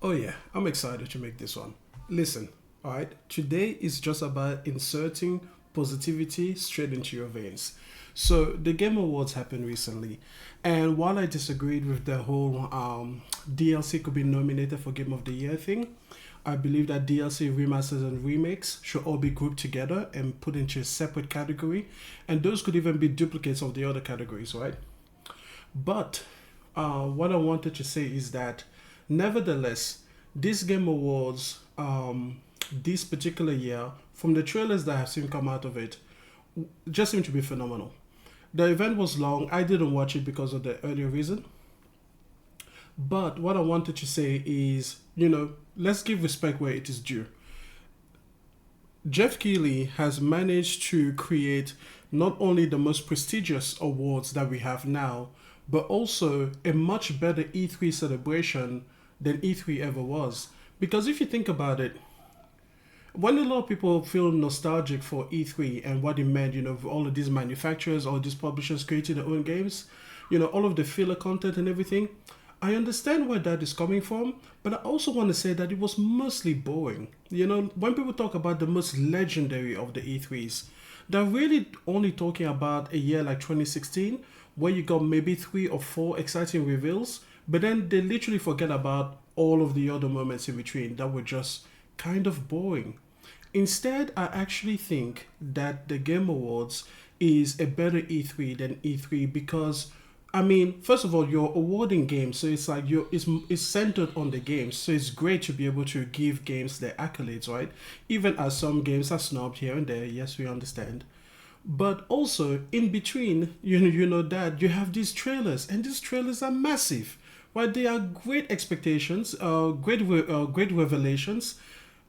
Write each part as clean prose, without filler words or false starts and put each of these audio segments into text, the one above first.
Oh yeah, I'm excited to make this one. Listen, all right. Today is just about inserting positivity straight into your veins. So the Game Awards happened recently, and while I disagreed with the whole DLC could be nominated for Game of the Year thing, I believe that DLC remasters and remakes should all be grouped together and put into a separate category, and those could even be duplicates of the other categories, right? But what I wanted to say is that, nevertheless, this Game Awards, this particular year, from the trailers that I've seen come out of it, just seem to be phenomenal. The event was long. I didn't watch it because of the earlier reason. But what I wanted to say is, let's give respect where it is due. Jeff Keighley has managed to create not only the most prestigious awards that we have now, but also a much better E3 celebration than E3 ever was. Because if you think about it, when a lot of people feel nostalgic for E3 and what it meant, all of these manufacturers, all these publishers creating their own games, all of the filler content and everything, I understand where that is coming from, but I also want to say that it was mostly boring. When people talk about the most legendary of the E3s, they're really only talking about a year like 2016, where you got maybe three or four exciting reveals, but then they literally forget about all of the other moments in between that were just kind of boring. Instead, I actually think that the Game Awards is a better E3 than E3 because, I mean, first of all, you're awarding games, so it's like it's centered on the games. So it's great to be able to give games their accolades, right? Even as some games are snubbed here and there, yes, we understand. But also in between, that you have these trailers, and these trailers are massive, right? They are great expectations, great revelations,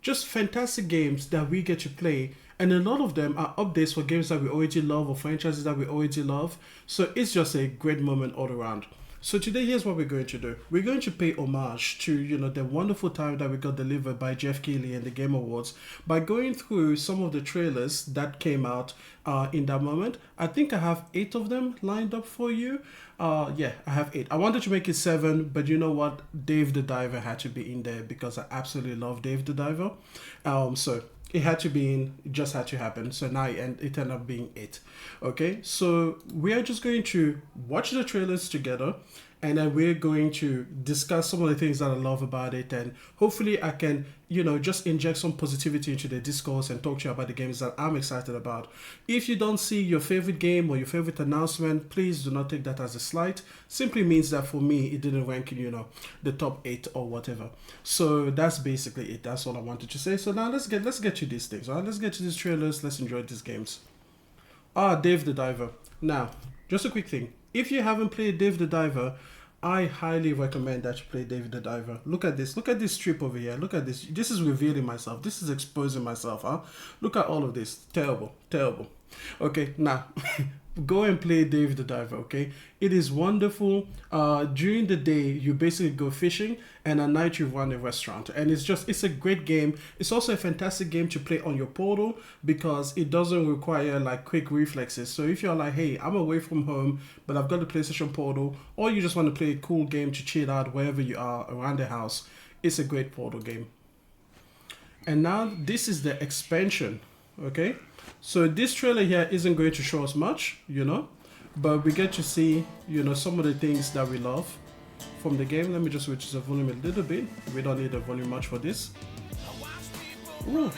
just fantastic games that we get to play. And a lot of them are updates for games that we already love or franchises that we already love. So it's just a great moment all around. So today, here's what we're going to do. We're going to pay homage to the wonderful time that we got delivered by Jeff Keighley and the Game Awards by going through some of the trailers that came out in that moment. I think I have 8 of them lined up for you. Yeah, I have 8. I wanted to make it 7, but you know what? Dave the Diver had to be in there because I absolutely love Dave the Diver. So it had to be in, it just had to happen. So now it ended up being 8. Okay, so we are just going to watch the trailers together, and then we're going to discuss some of the things that I love about it, and hopefully I can just inject some positivity into the discourse and talk to you about the games that I'm excited about. If you don't see your favorite game or your favorite announcement, please do not take that as a slight. Simply means that for me it didn't rank in the top 8 or whatever. So that's basically it. That's all I wanted to say. So now let's get to these things. All right, let's get to these trailers. Let's enjoy these games. Dave the Diver. Now, just a quick thing. If you haven't played Dave the Diver, I highly recommend that you play Dave the Diver. Look at this. Look at this strip over here. Look at this. This is revealing myself. This is exposing myself. Huh? Look at all of this. Terrible. Terrible. Okay, now go and play Dave the Diver. Okay, it is wonderful. During the day you basically go fishing, and at night you run a restaurant, and it's a great game. It's also a fantastic game to play on your portal because it doesn't require like quick reflexes. So if you're like, hey, I'm away from home but I've got the PlayStation Portal, or you just want to play a cool game to chill out wherever you are around the house, it's a great portal game. And now this is the expansion. Okay, so this trailer here isn't going to show us much, but we get to see, some of the things that we love from the game. Let me just switch the volume a little bit. We don't need the volume much for this. Ooh.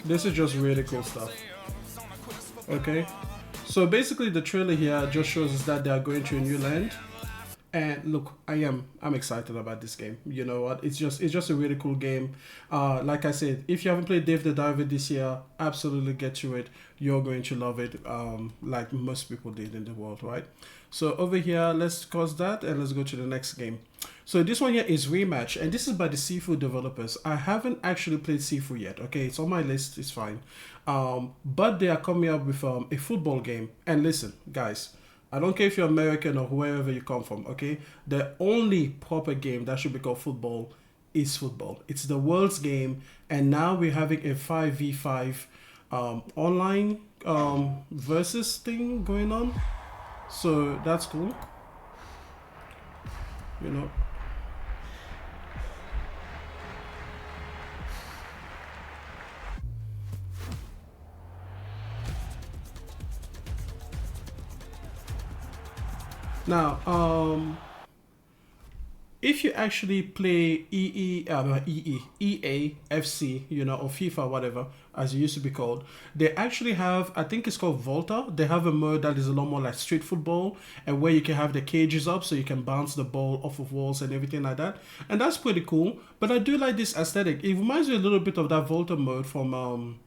This is just really cool stuff. Okay, so basically the trailer here just shows us that they are going to a new land. And look, I'm excited about this game. You know what? It's just a really cool game. Like I said, if you haven't played Dave the Diver this year, absolutely get to it. You're going to love it. Like most people did in the world, right? So over here, let's cause that and let's go to the next game. So this one here is Rematch, and this is by the Seafood developers. I haven't actually played Seafood yet. Okay, it's on my list. It's fine. But they are coming up with a football game. And listen, guys. I don't care if you're American or wherever you come from, okay? The only proper game that should be called football is football. It's the world's game, and now we're having a 5v5 online versus thing going on. So that's cool. you know. Now, if you actually play EA FC, you know, or FIFA, whatever, as it used to be called, they actually have, I think it's called Volta. They have a mode that is a lot more like street football, and where you can have the cages up so you can bounce the ball off of walls and everything like that. And that's pretty cool. But I do like this aesthetic. It reminds me a little bit of that Volta mode from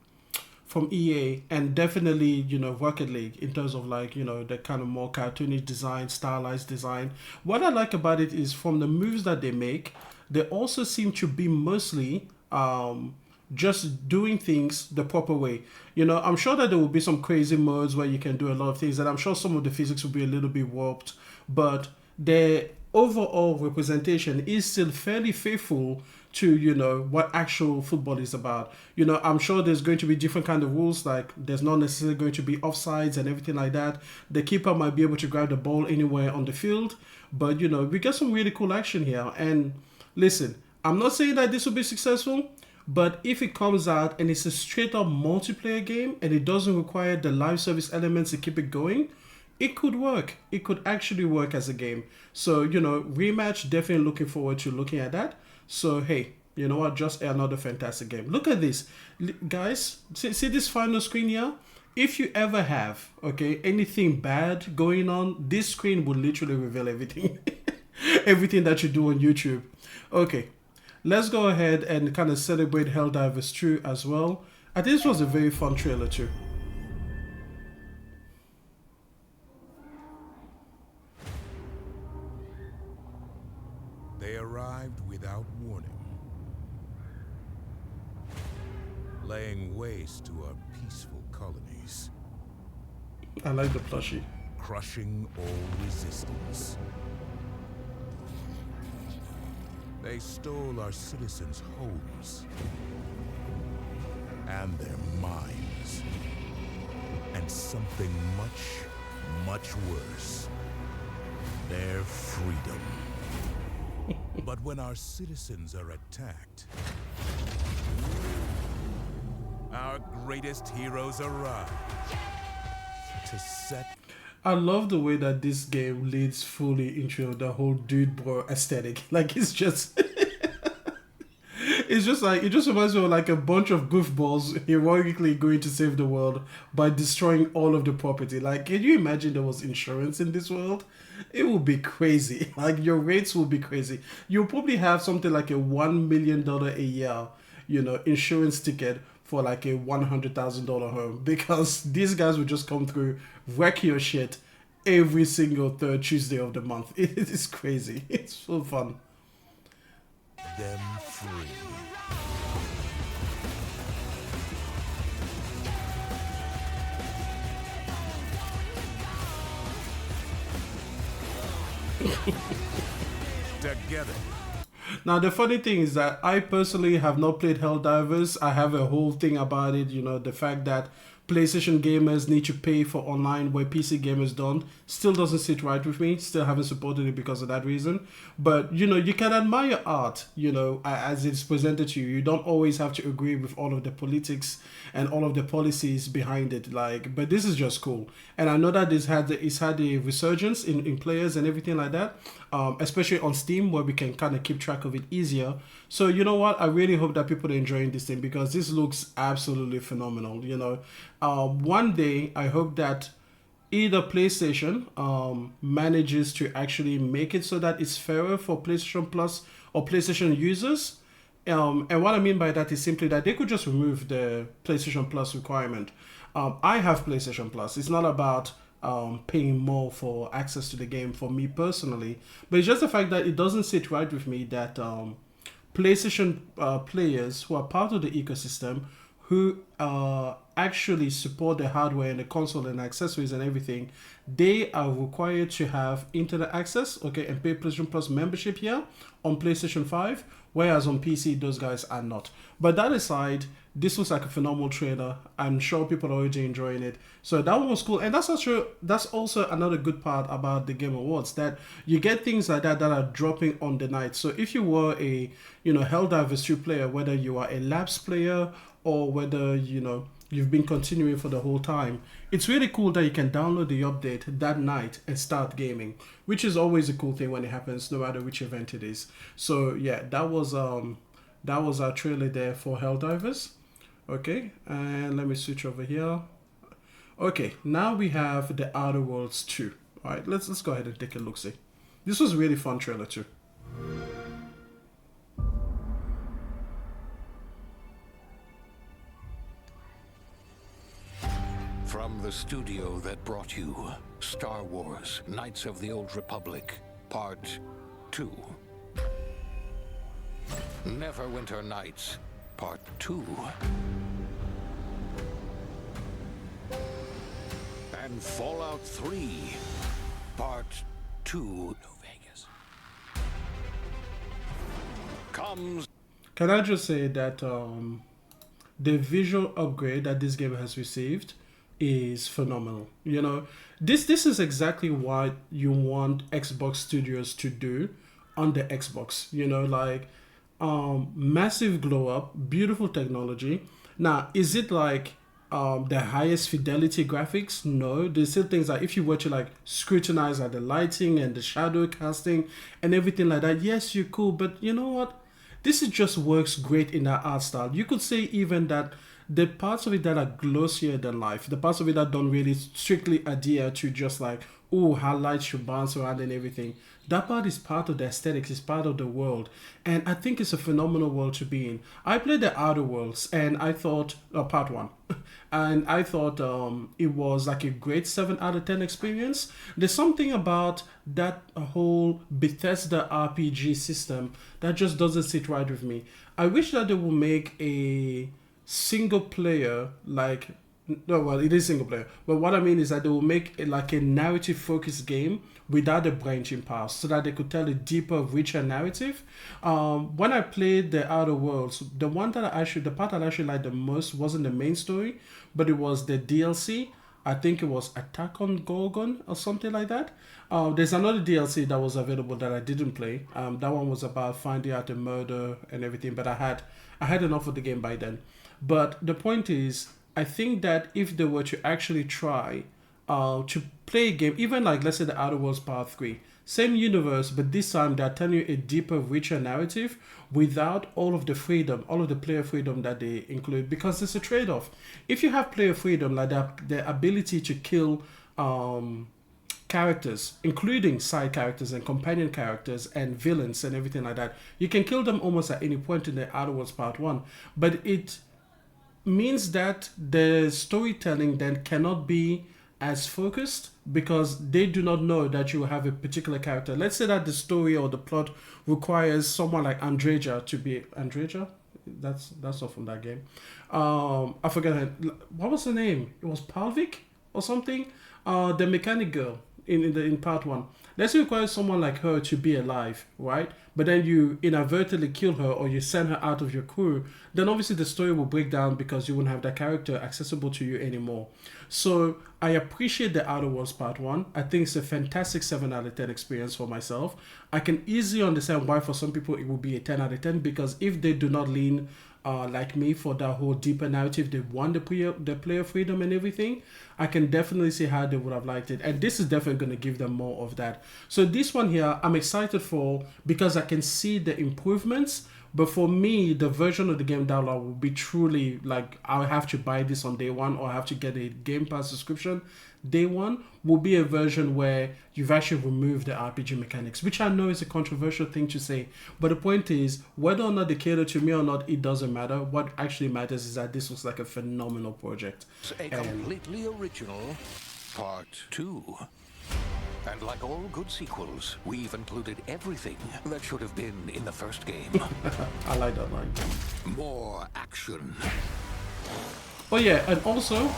EA, and definitely, you know, Rocket League, in terms of like, you know, the kind of more cartoonish design, stylized design. What I like about it is from the moves that they make, they also seem to be mostly just doing things the proper way. You know, I'm sure that there will be some crazy modes where you can do a lot of things, and I'm sure some of the physics will be a little bit warped, but the overall representation is still fairly faithful to, you know, what actual football is about. You know, I'm sure there's going to be different kind of rules, like there's not necessarily going to be offsides and everything like that. The keeper might be able to grab the ball anywhere on the field, but you know, we get some really cool action here. And listen, I'm not saying that this will be successful, but if it comes out and it's a straight up multiplayer game and it doesn't require the live service elements to keep it going, it could work. It could actually work as a game. So, you know, Rematch, definitely looking forward to looking at that. So, hey, you know what? Just another fantastic game. Look at this. Guys, see this final screen here? If you ever have, okay, anything bad going on, this screen will literally reveal everything. Everything that you do on YouTube. Okay, let's go ahead and kind of celebrate Helldivers 2 as well. I think this was a very fun trailer too. They arrived without warning, laying waste to our peaceful colonies. I like the plushie. Crushing all resistance. They stole our citizens' homes and their minds. And something much, much worse, their freedom. But when our citizens are attacked, our greatest heroes arrive to set. I love the way that this game leads fully into the whole dude bro aesthetic. Like it's just it's just like, it just reminds me of like a bunch of goofballs heroically going to save the world by destroying all of the property. Like, can you imagine there was insurance in this world? It would be crazy. Like, your rates will be crazy. You'll probably have something like a $1 million a year, you know, insurance ticket for like a $100,000 home, because these guys would just come through, wreck your shit every single third Tuesday of the month. It is crazy. It's so fun. Them free. Together. Now, the funny thing is that I personally have not played Helldivers. I have a whole thing about it, you know, the fact that PlayStation gamers need to pay for online where PC gamers don't. Still doesn't sit right with me. Still haven't supported it because of that reason. But, you know, you can admire art, you know, as it's presented to you. You don't always have to agree with all of the politics and all of the policies behind it. Like, but this is just cool. And I know that it's had a resurgence in players and everything like that, especially on Steam, where we can kind of keep track of it easier. So, you know what? I really hope that people are enjoying this thing, because this looks absolutely phenomenal, you know. One day, I hope that either PlayStation manages to actually make it so that it's fairer for PlayStation Plus or PlayStation users. And what I mean by that is simply that they could just remove the PlayStation Plus requirement. I have PlayStation Plus. It's not about paying more for access to the game for me personally, but it's just the fact that it doesn't sit right with me that PlayStation players who are part of the ecosystem, who actually support the hardware and the console and accessories and everything, they are required to have internet access, okay, and pay PlayStation Plus membership here on PlayStation 5, whereas on PC, those guys are not. But that aside, this was like a phenomenal trailer. I'm sure people are already enjoying it. So that one was cool. And that's also another good part about the Game Awards, that you get things like that are dropping on the night. So if you were a, Helldivers 2 player, whether you are a Labs player or whether, you've been continuing for the whole time, it's really cool that you can download the update that night and start gaming, which is always a cool thing when it happens, no matter which event it is. So yeah, that was our trailer there for Helldivers. Okay, and let me switch over here. Okay, now we have the Outer Worlds 2. All right, let's go ahead and take a look. See, this was a really fun trailer too. From the studio that brought you Star Wars: Knights of the Old Republic, Part 2. Neverwinter Nights, Part 2. And Fallout 3, Part 2. New Vegas. Comes. Can I just say that the visual upgrade that this game has received is phenomenal. This is exactly what you want Xbox Studios to do on the Xbox. Massive glow up, beautiful technology. Now, is it like the highest fidelity graphics? No, there's still things like, if you were to scrutinize at the lighting and the shadow casting and everything like that, yes, you're cool, but you know what? This just works great in that art style. You could say even that the parts of it that are glossier than life, the parts of it that don't really strictly adhere to just how light should bounce around and everything, that part is part of the aesthetics, is part of the world. And I think it's a phenomenal world to be in. I played the Outer Worlds and I thought, part 1, and I thought it was like a great 7 out of 10 experience. There's something about that whole Bethesda RPG system that just doesn't sit right with me. I wish that they would make a single player, it is single player, but what I mean is that they will make a narrative focused game without the branching paths, so that they could tell a deeper, richer narrative. When I played the Outer Worlds, the part that I actually liked the most wasn't the main story, but it was the DLC. I think it was Attack on Gorgon or something like that. There's another DLC that was available that I didn't play. That one was about finding out the murder and everything, but I had enough of the game by then. But the point is, I think that if they were to actually try to play a game, even let's say the Outer Worlds Part 3, same universe, but this time they're telling you a deeper, richer narrative without all of the freedom, all of the player freedom that they include, because it's a trade-off. If you have player freedom, like the ability to kill characters, including side characters and companion characters and villains and everything like that, you can kill them almost at any point in the Outer Worlds Part 1, but it means that the storytelling then cannot be as focused, because they do not know that you have a particular character. Let's say that the story or the plot requires someone like Andreja to be Andreja. That's not from that game. I forget her. What was her name? It was Palvik or something. The mechanic girl in part 1. Let's say it requires someone like her to be alive, right? But then you inadvertently kill her or you send her out of your crew, then obviously the story will break down because you won't have that character accessible to you anymore. So I appreciate the Outer Worlds Part 1. I think it's a fantastic 7 out of 10 experience for myself. I can easily understand why for some people it will be a 10 out of 10, because if they do not lean like me for that whole deeper narrative, they want the player freedom and everything, I can definitely see how they would have liked it. And this is definitely going to give them more of that. So this one here, I'm excited for, because I can see the improvements. But for me, the version of the game download will be truly I'll have to buy this on day one, or I have to get a Game Pass subscription. Day one will be a version where you've actually removed the RPG mechanics, which I know is a controversial thing to say. But the point is, whether or not they cater to me or not, it doesn't matter. What actually matters is that this looks like a phenomenal project. A completely original Part 2. And like all good sequels, we've included everything that should have been in the first game. I like that line. More action, Oh yeah, and also,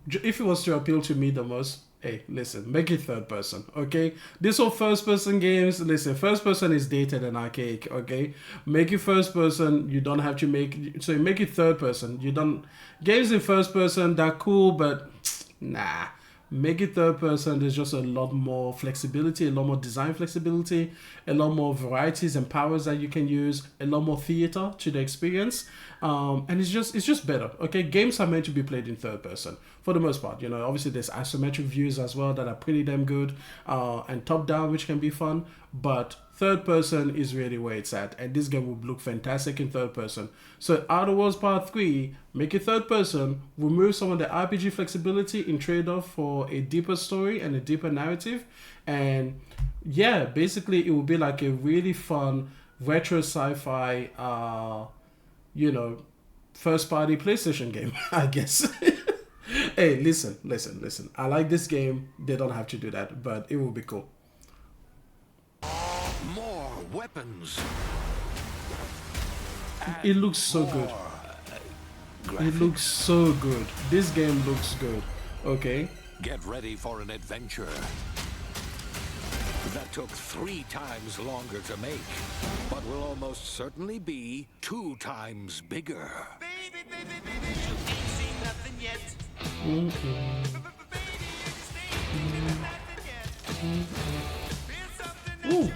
if it was to appeal to me the most, hey, listen, make it third person, okay? This whole first person games, listen, first person is dated and archaic, okay? Make it first person, you don't have to so you make it third person. You don't, games in first person, they're cool, but nah. Make it third person, there's just a lot more flexibility, a lot more design flexibility, a lot more varieties and powers that you can use, a lot more theater to the experience, and it's just better. Okay, games are meant to be played in third person for the most part. You know, obviously there's isometric views as well that are pretty damn good, and top down, which can be fun, but third person is really where it's at, and this game will look fantastic in third person. So Outer Worlds Part 3, make it third person, remove some of the RPG flexibility in trade-off for a deeper story and a deeper narrative, and yeah, basically it will be like a really fun retro sci-fi you know, first party PlayStation game, I guess. Hey, listen, I like this game. They don't have to do that, but it will be cool. More weapons. It looks so good. It looks so good. This game looks good. Okay. Get ready for an adventure that took 3 times longer to make, but will almost certainly be 2 times bigger. Baby, baby, baby, you ain't seen nothing yet. Ooh.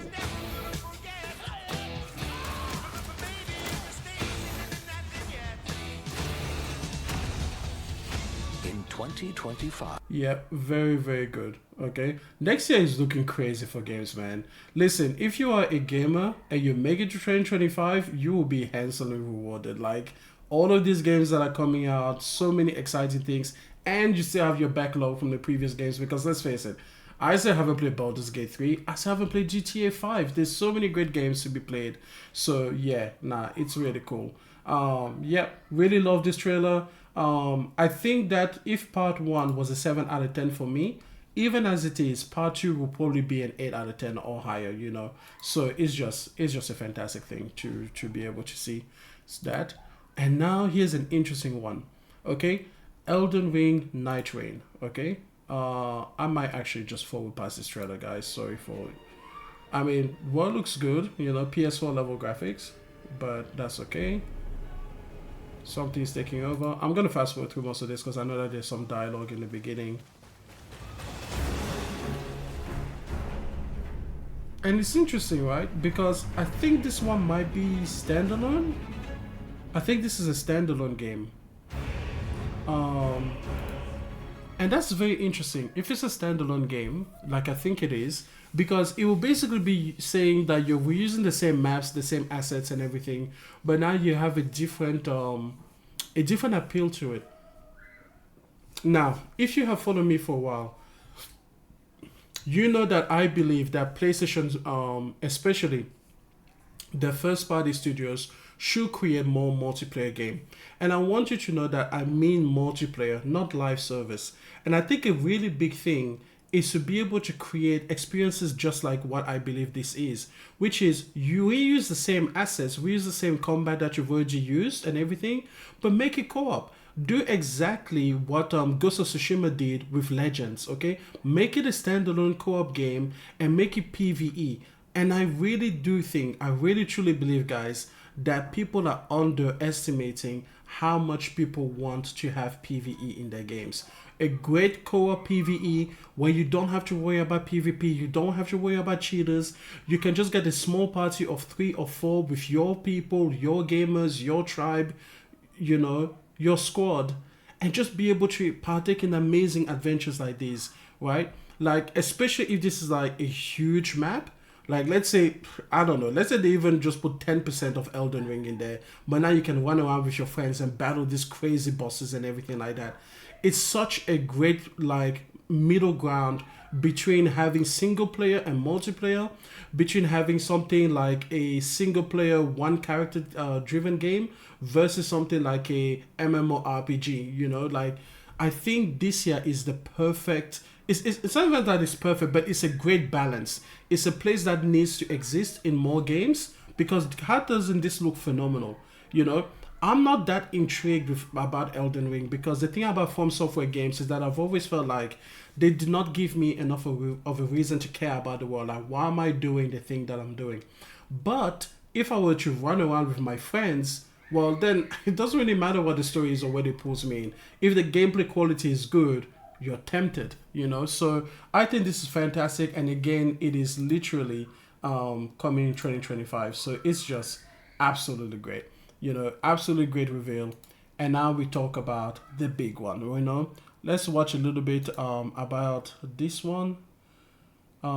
In 2025. Yeah, very, very good. Okay. Next year is looking crazy for games, man. Listen, if you are a gamer and you make it to 2025, you will be handsomely rewarded. Like, all of these games that are coming out, so many exciting things, and you still have your backlog from the previous games, because let's face it, I still haven't played Baldur's Gate 3. I still haven't played GTA 5. There's so many great games to be played. So yeah, nah, it's really cool. Yeah, really love this trailer. I think that if part 1 was a 7 out of 10 for me, even as it is, part 2 will probably be an 8 out of 10 or higher, you know. So it's just a fantastic thing to be able to see that. And now here's an interesting one. Okay, Elden Ring Night Rain. Okay, I might actually just forward past this trailer, guys. Sorry for, I mean, world looks good, you know, PS4 level graphics, but that's okay. Something's taking over. I'm gonna fast forward through most of this because I know that there's some dialogue in the beginning. And it's interesting, right? Because I think this one might be standalone. I think this is a standalone game. And that's very interesting. If it's a standalone game, like I think it is, because it will basically be saying that you're reusing the same maps, the same assets and everything, but now you have a different appeal to it. Now, if you have followed me for a while, you know that I believe that PlayStation, especially the first party studios, should create more multiplayer game. And I want you to know that I mean multiplayer, not live service. And I think a really big thing is to be able to create experiences just like what I believe this is, which is you reuse the same assets, reuse the same combat that you've already used and everything, but make it co-op. Do exactly what Ghost of Tsushima did with Legends, okay? Make it a standalone co-op game and make it PvE. And I really do think, I really truly believe, guys, that people are underestimating how much people want to have PvE in their games. A great co-op PvE where you don't have to worry about PvP, you don't have to worry about cheaters. You can just get a small party of 3 or 4 with your people, your gamers, your tribe, you know, your squad, and just be able to partake in amazing adventures like these, right? Like, especially if this is like a huge map. Like, let's say, I don't know, let's say they even just put 10% of Elden Ring in there, but now you can run around with your friends and battle these crazy bosses and everything like that. It's such a great, like, middle ground between having single player and multiplayer, between having something like a single player, one character driven game versus something like a MMORPG, you know? Like, I think this year is the perfect... It's not even that it's perfect, but it's a great balance. It's a place that needs to exist in more games, because how doesn't this look phenomenal? You know, I'm not that intrigued about Elden Ring because the thing about From Software games is that I've always felt like they did not give me enough of a reason to care about the world. Like, why am I doing the thing that I'm doing? But if I were to run around with my friends, well, then it doesn't really matter what the story is or where it pulls me in. If the gameplay quality is good, you're tempted, you know. So I think this is fantastic, and again, it is literally coming in 2025. So it's just absolutely great, you know, absolutely great reveal. And now we talk about the big one, you know. Let's watch a little bit about this one. You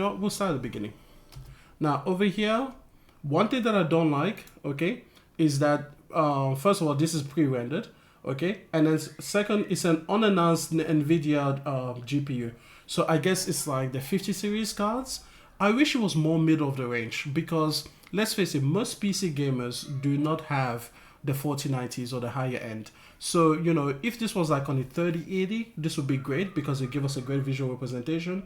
know, we'll start at the beginning. Now over here, one thing that I don't like, okay, is that first of all, this is pre-rendered, okay, and then second, it's an unannounced NVIDIA GPU. So I guess it's like the 50 series cards. I wish it was more middle of the range because let's face it, most PC gamers do not have the 4090s or the higher end. So, you know, if this was like on the 3080, this would be great because it gives us a great visual representation.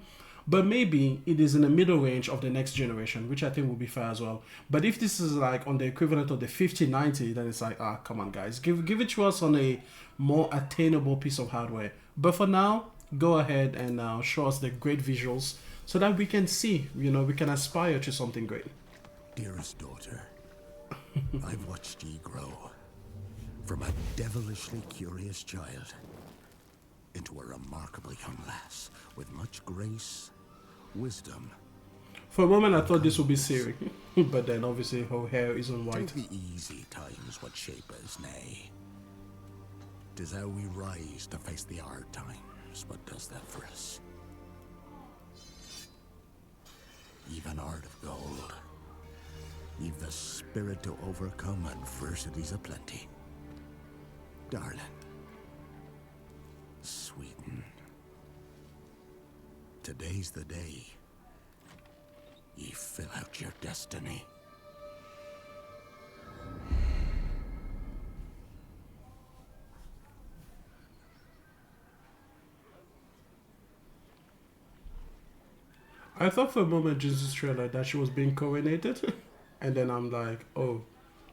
But maybe it is in the middle range of the next generation, which I think will be fair as well. But if this is like on the equivalent of the 5090, then it's like, come on, guys, give it to us on a more attainable piece of hardware. But for now, go ahead and show us the great visuals so that we can see, you know, we can aspire to something great. Dearest daughter, I've watched ye grow from a devilishly curious child into a remarkably young lass with much grace, wisdom. For a moment, I thought this would be Siri, but then obviously her hair isn't white. Take the easy times what shape us, nay. 'Tis how we rise to face the hard times what does that for us. Even heart of gold. You've the spirit to overcome adversities aplenty. Darling. Sweeten. Today's the day. Ye fill out your destiny. I thought for a moment during this trailer that she was being coronated, and then I'm like, oh,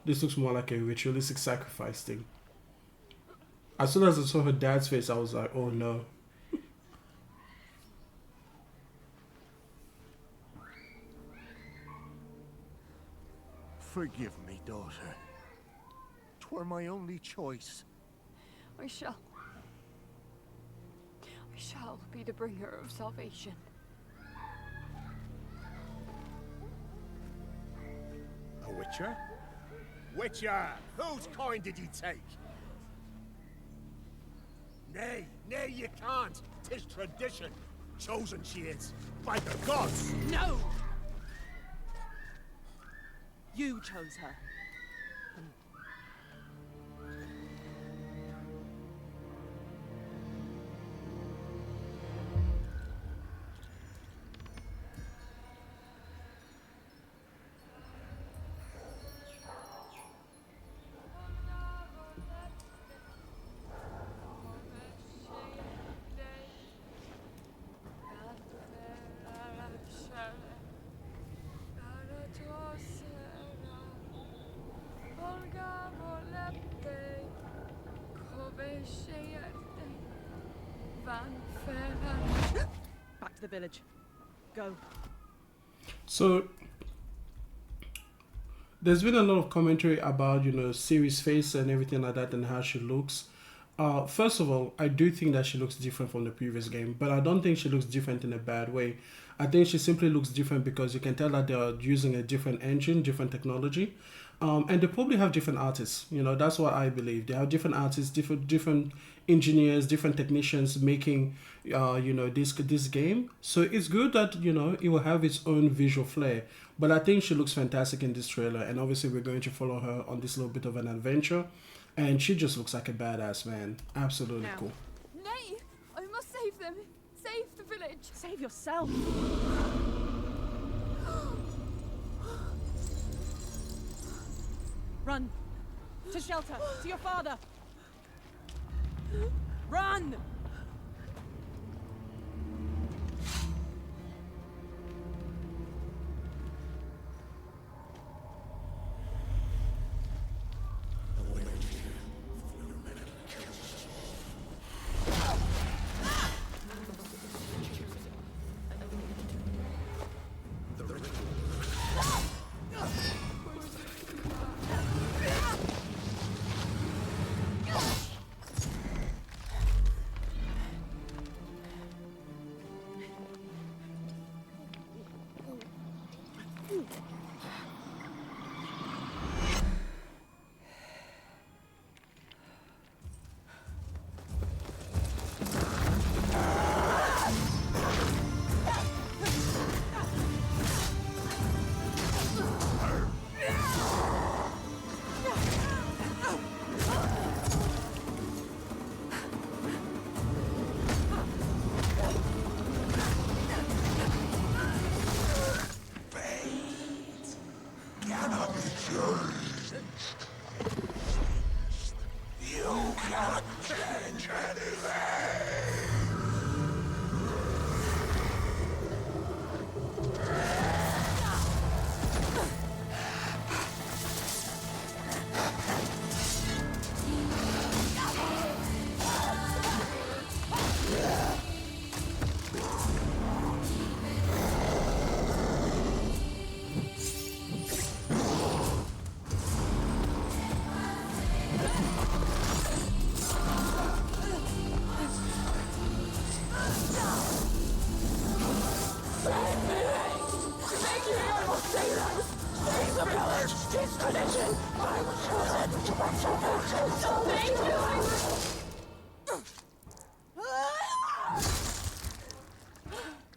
this looks more like a ritualistic sacrifice thing. As soon as I saw her dad's face, I was like, oh no. Forgive me, daughter. 'Twere my only choice. I shall be the bringer of salvation. A witcher? Witcher! Whose coin did ye take? Nay, you can't. 'Tis tradition. Chosen she is, by the gods. No! You chose her. Back to the village. Go. So there's been a lot of commentary about, you know, Ciri's face and everything like that and how she looks. First of all, I do think that she looks different from the previous game, but I don't think she looks different in a bad way. I think she simply looks different because you can tell that they're using a different engine, different technology, and they probably have different artists. You know, that's what I believe. They have different artists, different engineers, different technicians making, you know, this game. So it's good that, you know, it will have its own visual flair. But I think she looks fantastic in this trailer, and obviously we're going to follow her on this little bit of an adventure. And she just looks like a badass, man. Absolutely Now. cool. Nay! I must save them! Save the village! Save yourself. Run. To shelter. To your father. Run!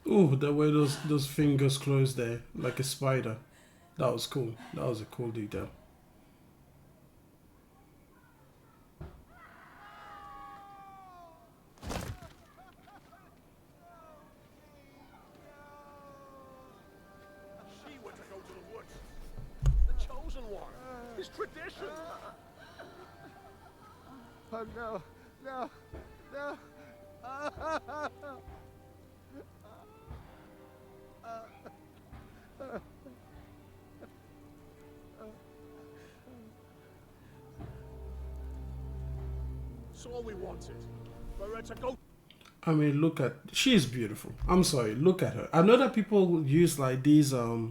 Ooh, the way those fingers closed there, like a spider. That was cool. That was a cool detail. She were to go to the woods. The chosen one. His tradition. Oh no, no, no. It's all we wanted. For her to go. I mean, look at, she is beautiful. I'm sorry, look at her. I know that people use like these they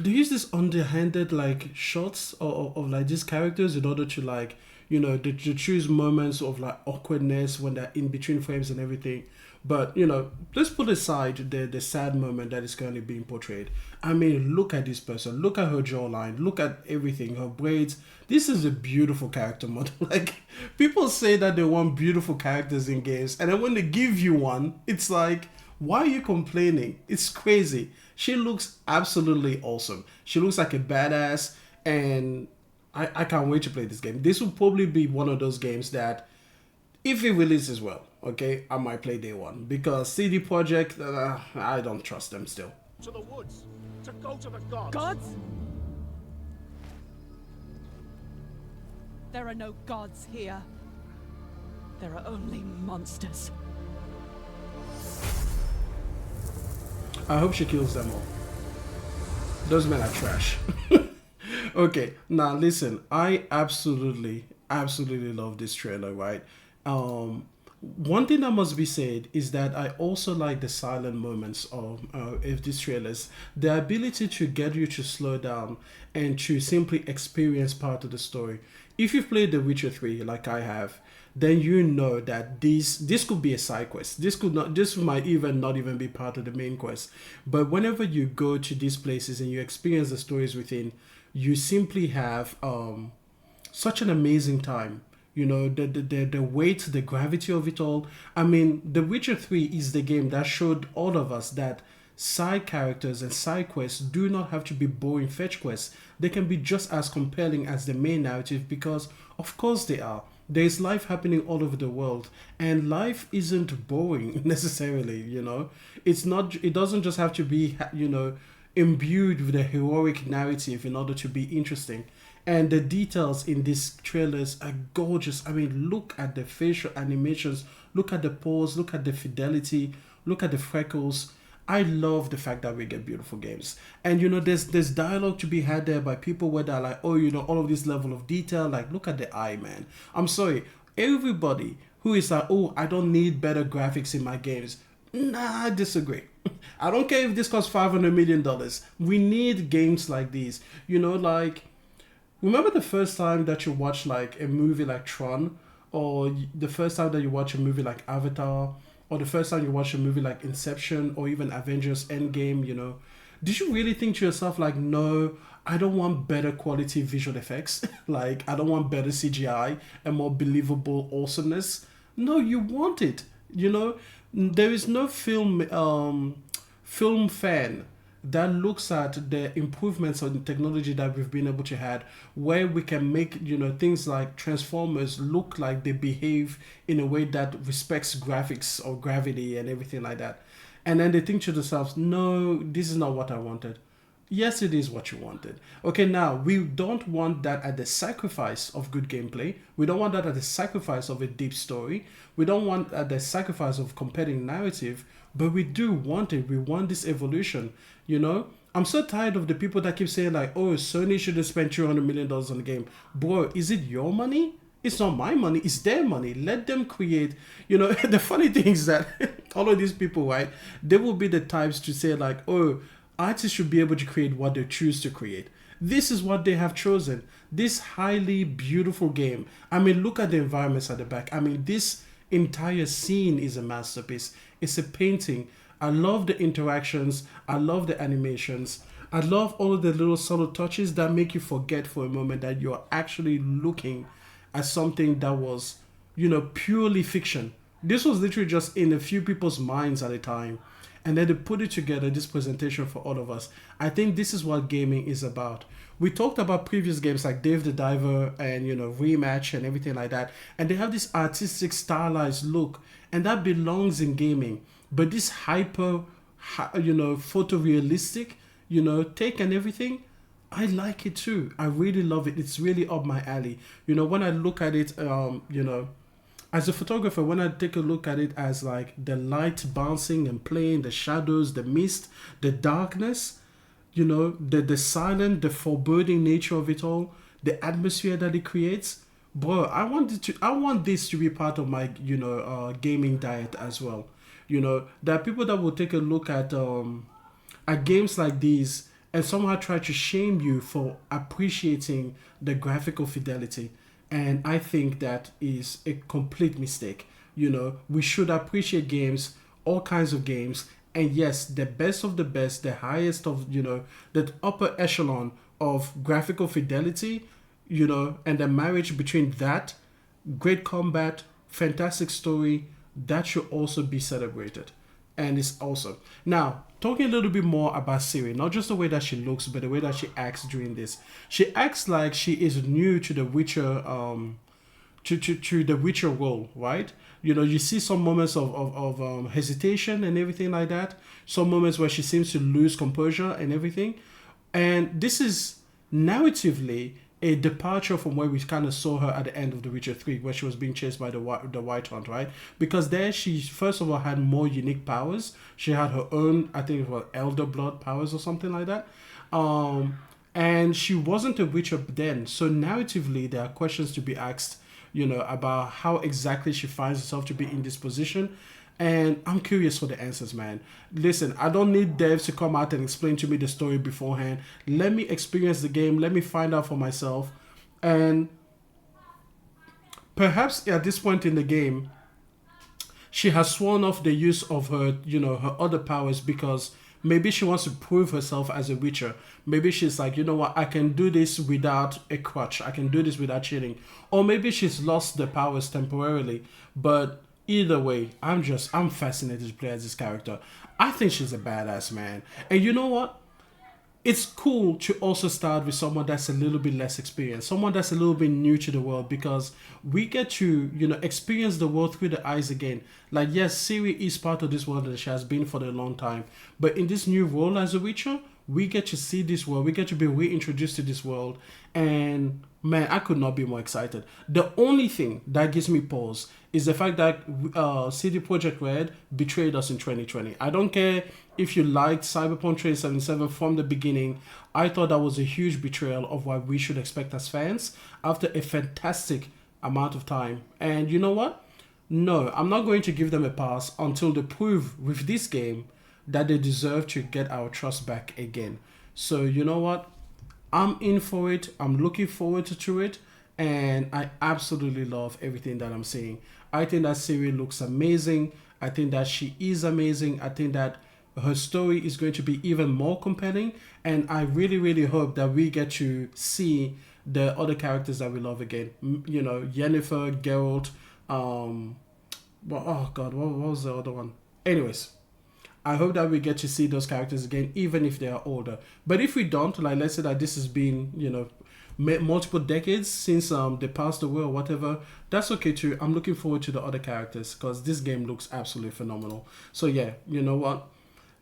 use this underhanded like shots of like these characters in order to like, you know, to choose moments of like awkwardness when they're in between frames and everything. But, you know, let's put aside the sad moment that is currently being portrayed. I mean, look at this person. Look at her jawline. Look at everything. Her braids. This is a beautiful character model. Like, people say that they want beautiful characters in games. And then when they give you one, it's like, why are you complaining? It's crazy. She looks absolutely awesome. She looks like a badass. And I can't wait to play this game. This will probably be one of those games that, if it releases well, okay, I might play day one. Because CD Projekt, I don't trust them still. To the woods. To go to the gods. Gods? There are no gods here. There are only monsters. I hope she kills them all. Those men are trash. Okay, now listen, I absolutely love this trailer, right? One thing that must be said is that I also like the silent moments of these trailers. The ability to get you to slow down and to simply experience part of the story. If you've played The Witcher 3 like I have, then you know that this could be a side quest. This might even not even be part of the main quest. But whenever you go to these places and you experience the stories within, you simply have such an amazing time. You know, the weight, the gravity of it all. I mean, The Witcher 3 is the game that showed all of us that side characters and side quests do not have to be boring fetch quests. They can be just as compelling as the main narrative, because of course they are. There's life happening all over the world, and life isn't boring necessarily, you know. It doesn't just have to be, you know, imbued with a heroic narrative in order to be interesting. And the details in these trailers are gorgeous. I mean, look at the facial animations, look at the pose, look at the fidelity, look at the freckles. I love the fact that we get beautiful games. And, you know, there's dialogue to be had there by people where they're like, oh, you know, all of this level of detail, like, look at the eye, man. I'm sorry, everybody who is like, oh, I don't need better graphics in my games. Nah, I disagree. I don't care if this costs $500 million. We need games like these. You know, like, remember the first time that you watched like a movie like Tron, or the first time that you watch a movie like Avatar, or the first time you watch a movie like Inception, or even Avengers Endgame, you know, did you really think to yourself like, no, I don't want better quality visual effects. Like, I don't want better CGI and more believable awesomeness. No, you want it. You know, there is no film fan that looks at the improvements on the technology that we've been able to have, where we can make, you know, things like Transformers look like they behave in a way that respects graphics or gravity and everything like that. And then they think to themselves, no, this is not what I wanted. Yes, it is what you wanted. Okay, now, we don't want that at the sacrifice of good gameplay. We don't want that at the sacrifice of a deep story. We don't want at the sacrifice of compelling narrative, but we do want it. We want this evolution, you know? I'm so tired of the people that keep saying like, oh, Sony should have spent $200 million on the game. Bro, is it your money? It's not my money, it's their money. Let them create. You know, the funny thing is that all of these people, right, they will be the types to say like, oh, artists should be able to create what they choose to create. This is what they have chosen. This highly beautiful game. I mean, look at the environments at the back. I mean, this entire scene is a masterpiece. It's a painting. I love the interactions. I love the animations. I love all of the little subtle touches that make you forget for a moment that you're actually looking at something that was, you know, purely fiction. This was literally just in a few people's minds at a time. And then they put it together, this presentation for all of us. I think this is what gaming is about. We talked about previous games like Dave the Diver and, you know, Rematch and everything like that. And they have this artistic, stylized look. And that belongs in gaming. But this hyper, you know, photorealistic, you know, take and everything, I like it too. I really love it. It's really up my alley. You know, when I look at it, you know, as a photographer, when I take a look at it as like the light bouncing and playing, the shadows, the mist, the darkness, you know, the silent, the foreboding nature of it all, the atmosphere that it creates, bro, I want this to be part of my, you know, gaming diet as well. You know, there are people that will take a look at games like these and somehow try to shame you for appreciating the graphical fidelity. And I think that is a complete mistake. You know, we should appreciate games, all kinds of games. And yes, the best of the best, the highest of, you know, the upper echelon of graphical fidelity, you know, and the marriage between that, great combat, fantastic story, that should also be celebrated. And it's awesome. Now, talking a little bit more about Ciri, not just the way that she looks, but the way that she acts during this. She acts like she is new to the Witcher, to the Witcher role, right? You know, you see some moments of hesitation and everything like that. Some moments where she seems to lose composure and everything. And this is narratively a departure from where we kind of saw her at the end of The Witcher 3, where she was being chased by the White Hunt, right? Because there she, first of all, had more unique powers. She had her own, I think it was Elder Blood powers or something like that. And she wasn't a Witcher then. So narratively, there are questions to be asked, you know, about how exactly she finds herself to be in this position. And I'm curious for the answers, man. Listen, I don't need devs to come out and explain to me the story beforehand. Let me experience the game. Let me find out for myself. And perhaps at this point in the game, she has sworn off the use of her, you know, her other powers because maybe she wants to prove herself as a Witcher. Maybe she's like, you know what, I can do this without a crutch. I can do this without cheating. Or maybe she's lost the powers temporarily. But either way, I'm fascinated to play as this character. I think she's a badass, man. And you know what? It's cool to also start with someone that's a little bit less experienced, someone that's a little bit new to the world, because we get to, you know, experience the world through the eyes again. Like, yes, Ciri is part of this world and she has been for a long time. But in this new role as a Witcher, we get to see this world. We get to be reintroduced to this world. And man, I could not be more excited. The only thing that gives me pause is the fact that CD Projekt Red betrayed us in 2020. I don't care if you liked Cyberpunk 2077 from the beginning. I thought that was a huge betrayal of what we should expect as fans after a fantastic amount of time. And you know what? No, I'm not going to give them a pass until they prove with this game that they deserve to get our trust back again. So you know what? I'm in for it. I'm looking forward to it. And I absolutely love everything that I'm seeing. I think that Ciri looks amazing. I think that she is amazing. I think that her story is going to be even more compelling, and I really, really hope that we get to see the other characters that we love again. You know, Yennefer, Geralt, well, oh god, what was the other one? Anyways, I hope that we get to see those characters again, even if they are older. But if we don't, like, let's say that this has been, you know, multiple decades since they passed away or whatever, that's okay too. I'm looking forward to the other characters because this game looks absolutely phenomenal. So yeah, you know what?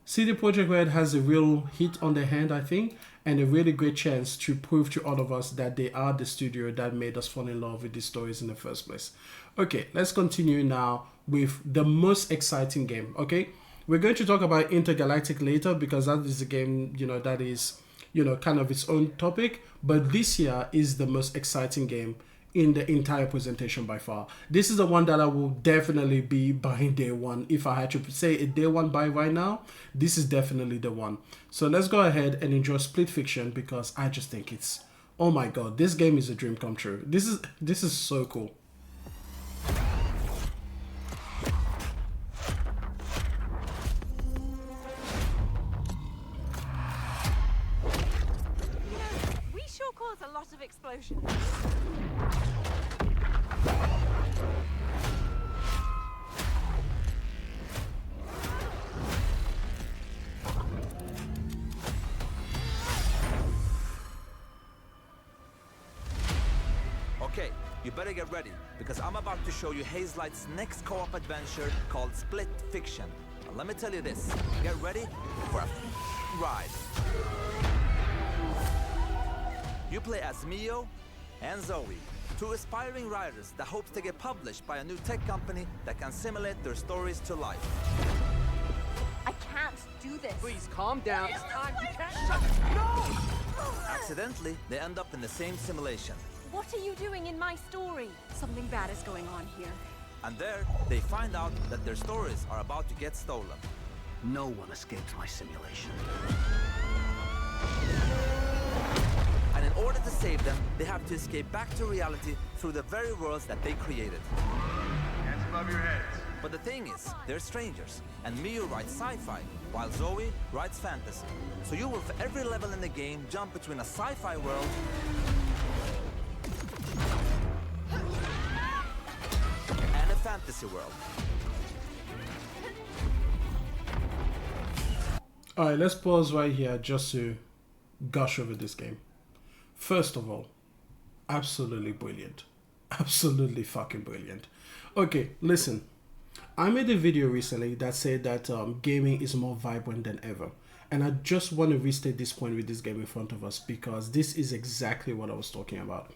CD Projekt Red has a real hit on their hand, I think, and a really great chance to prove to all of us that they are the studio that made us fall in love with these stories in the first place. Okay, let's continue now with the most exciting game, okay? We're going to talk about Intergalactic later because that is a game, you know, that is, you know, kind of its own topic. But this year is the most exciting game in the entire presentation by far. This is the one that I will definitely be buying day one. If I had to say a day one buy right now, this is definitely the one. So let's go ahead and enjoy Split Fiction because I just think it's, oh my god, this game is a dream come true. This is so cool. A lot of explosions. Okay, you better get ready, because I'm about to show you Hazelight's next co-op adventure called Split Fiction. Now, let me tell you this, get ready for a ride. You play as Mio and Zoe, two aspiring writers that hope to get published by a new tech company that can simulate their stories to life. I can't do this. Please calm down. It's time. You can't shut it. No! Accidentally, they end up in the same simulation. What are you doing in my story? Something bad is going on here. And there, they find out that their stories are about to get stolen. No one escapes my simulation. And in order to save them, they have to escape back to reality through the very worlds that they created. Hands above your heads. But the thing is, they're strangers, and Mio writes sci-fi, while Zoe writes fantasy. So you will, for every level in the game, jump between a sci-fi world and a fantasy world. Alright, let's pause right here just to gush over this game. First of all, absolutely brilliant. Absolutely fucking brilliant. Okay, listen. I made a video recently that said that gaming is more vibrant than ever. And I just want to restate this point with this game in front of us because this is exactly what I was talking about.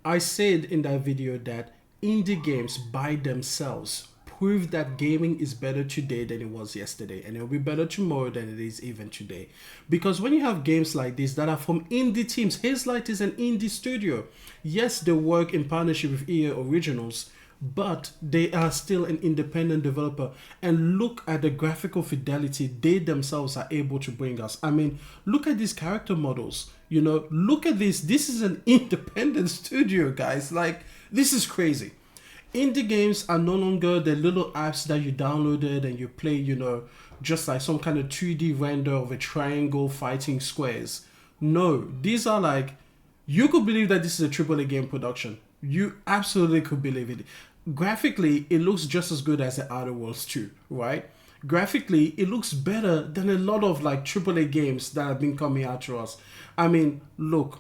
I said in that video that indie games by themselves prove that gaming is better today than it was yesterday, and it will be better tomorrow than it is even today. Because when you have games like this that are from indie teams, Hazelight is an indie studio. Yes, they work in partnership with EA Originals, but they are still an independent developer. And look at the graphical fidelity they themselves are able to bring us. I mean, look at these character models. You know, look at this. This is an independent studio, guys. Like, this is crazy. Indie games are no longer the little apps that you downloaded and you play, you know, just like some kind of 2D render of a triangle fighting squares. No, these are like, you could believe that this is a AAA game production. You absolutely could believe it. Graphically, it looks just as good as the Outer Worlds 2, right? Graphically, it looks better than a lot of like AAA games that have been coming out to us. I mean, look,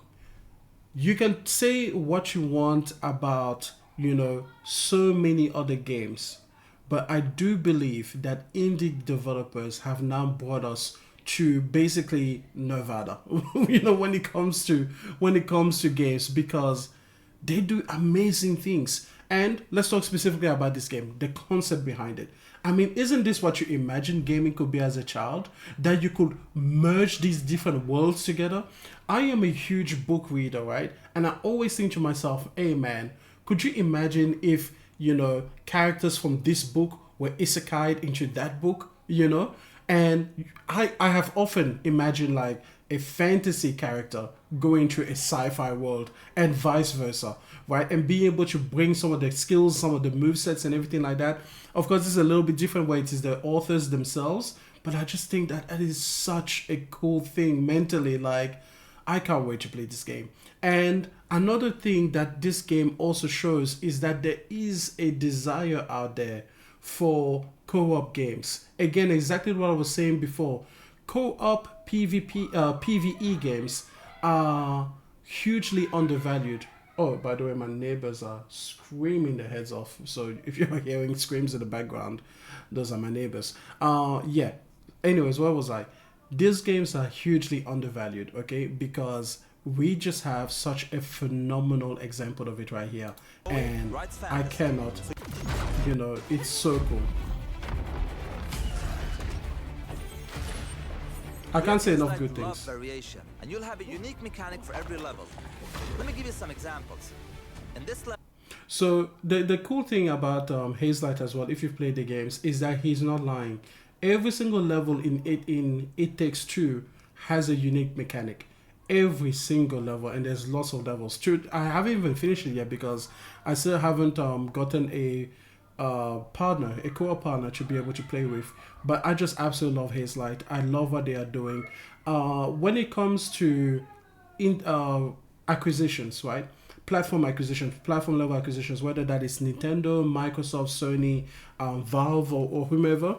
you can say what you want about, you know, so many other games, but I do believe that indie developers have now brought us to basically Nevada, you know, when it comes to games, because they do amazing things. And let's talk specifically about this game, the concept behind it. I mean, isn't this what you imagined gaming could be as a child? That you could merge these different worlds together? I am a huge book reader, right? And I always think to myself, hey man, could you imagine if, you know, characters from this book were isekai'd into that book, you know? And I have often imagined like a fantasy character going to a sci-fi world and vice versa, right? And being able to bring some of the skills, some of the movesets and everything like that. Of course, this is a little bit different where it is the authors themselves, But I just think that that is such a cool thing mentally. Like, I can't wait to play this game. And another thing that this game also shows is that there is a desire out there for co-op games. Again, exactly what I was saying before. Co-op PvE games are hugely undervalued. Oh, by the way, my neighbors are screaming their heads off. So if you're hearing screams in the background, those are my neighbors. Yeah. Anyways, where was I? These games are hugely undervalued, okay? Because we just have such a phenomenal example of it right here. And I cannot, you know, it's so cool. I can't say enough good things. Variation, and you'll have a unique mechanic for every level. Let me give you some examples. In this level, so the cool thing about Hazelight as well, if you've played the games, is that he's not lying. Every single level in It Takes Two has a unique mechanic. Every single level, and there's lots of levels. True, I haven't even finished it yet because I still haven't gotten a partner, a co-op partner to be able to play with. But I just absolutely love Hazelight. I love what they are doing. When it comes to acquisitions, right? Platform level acquisitions, whether that is Nintendo, Microsoft, Sony, Valve, or whomever,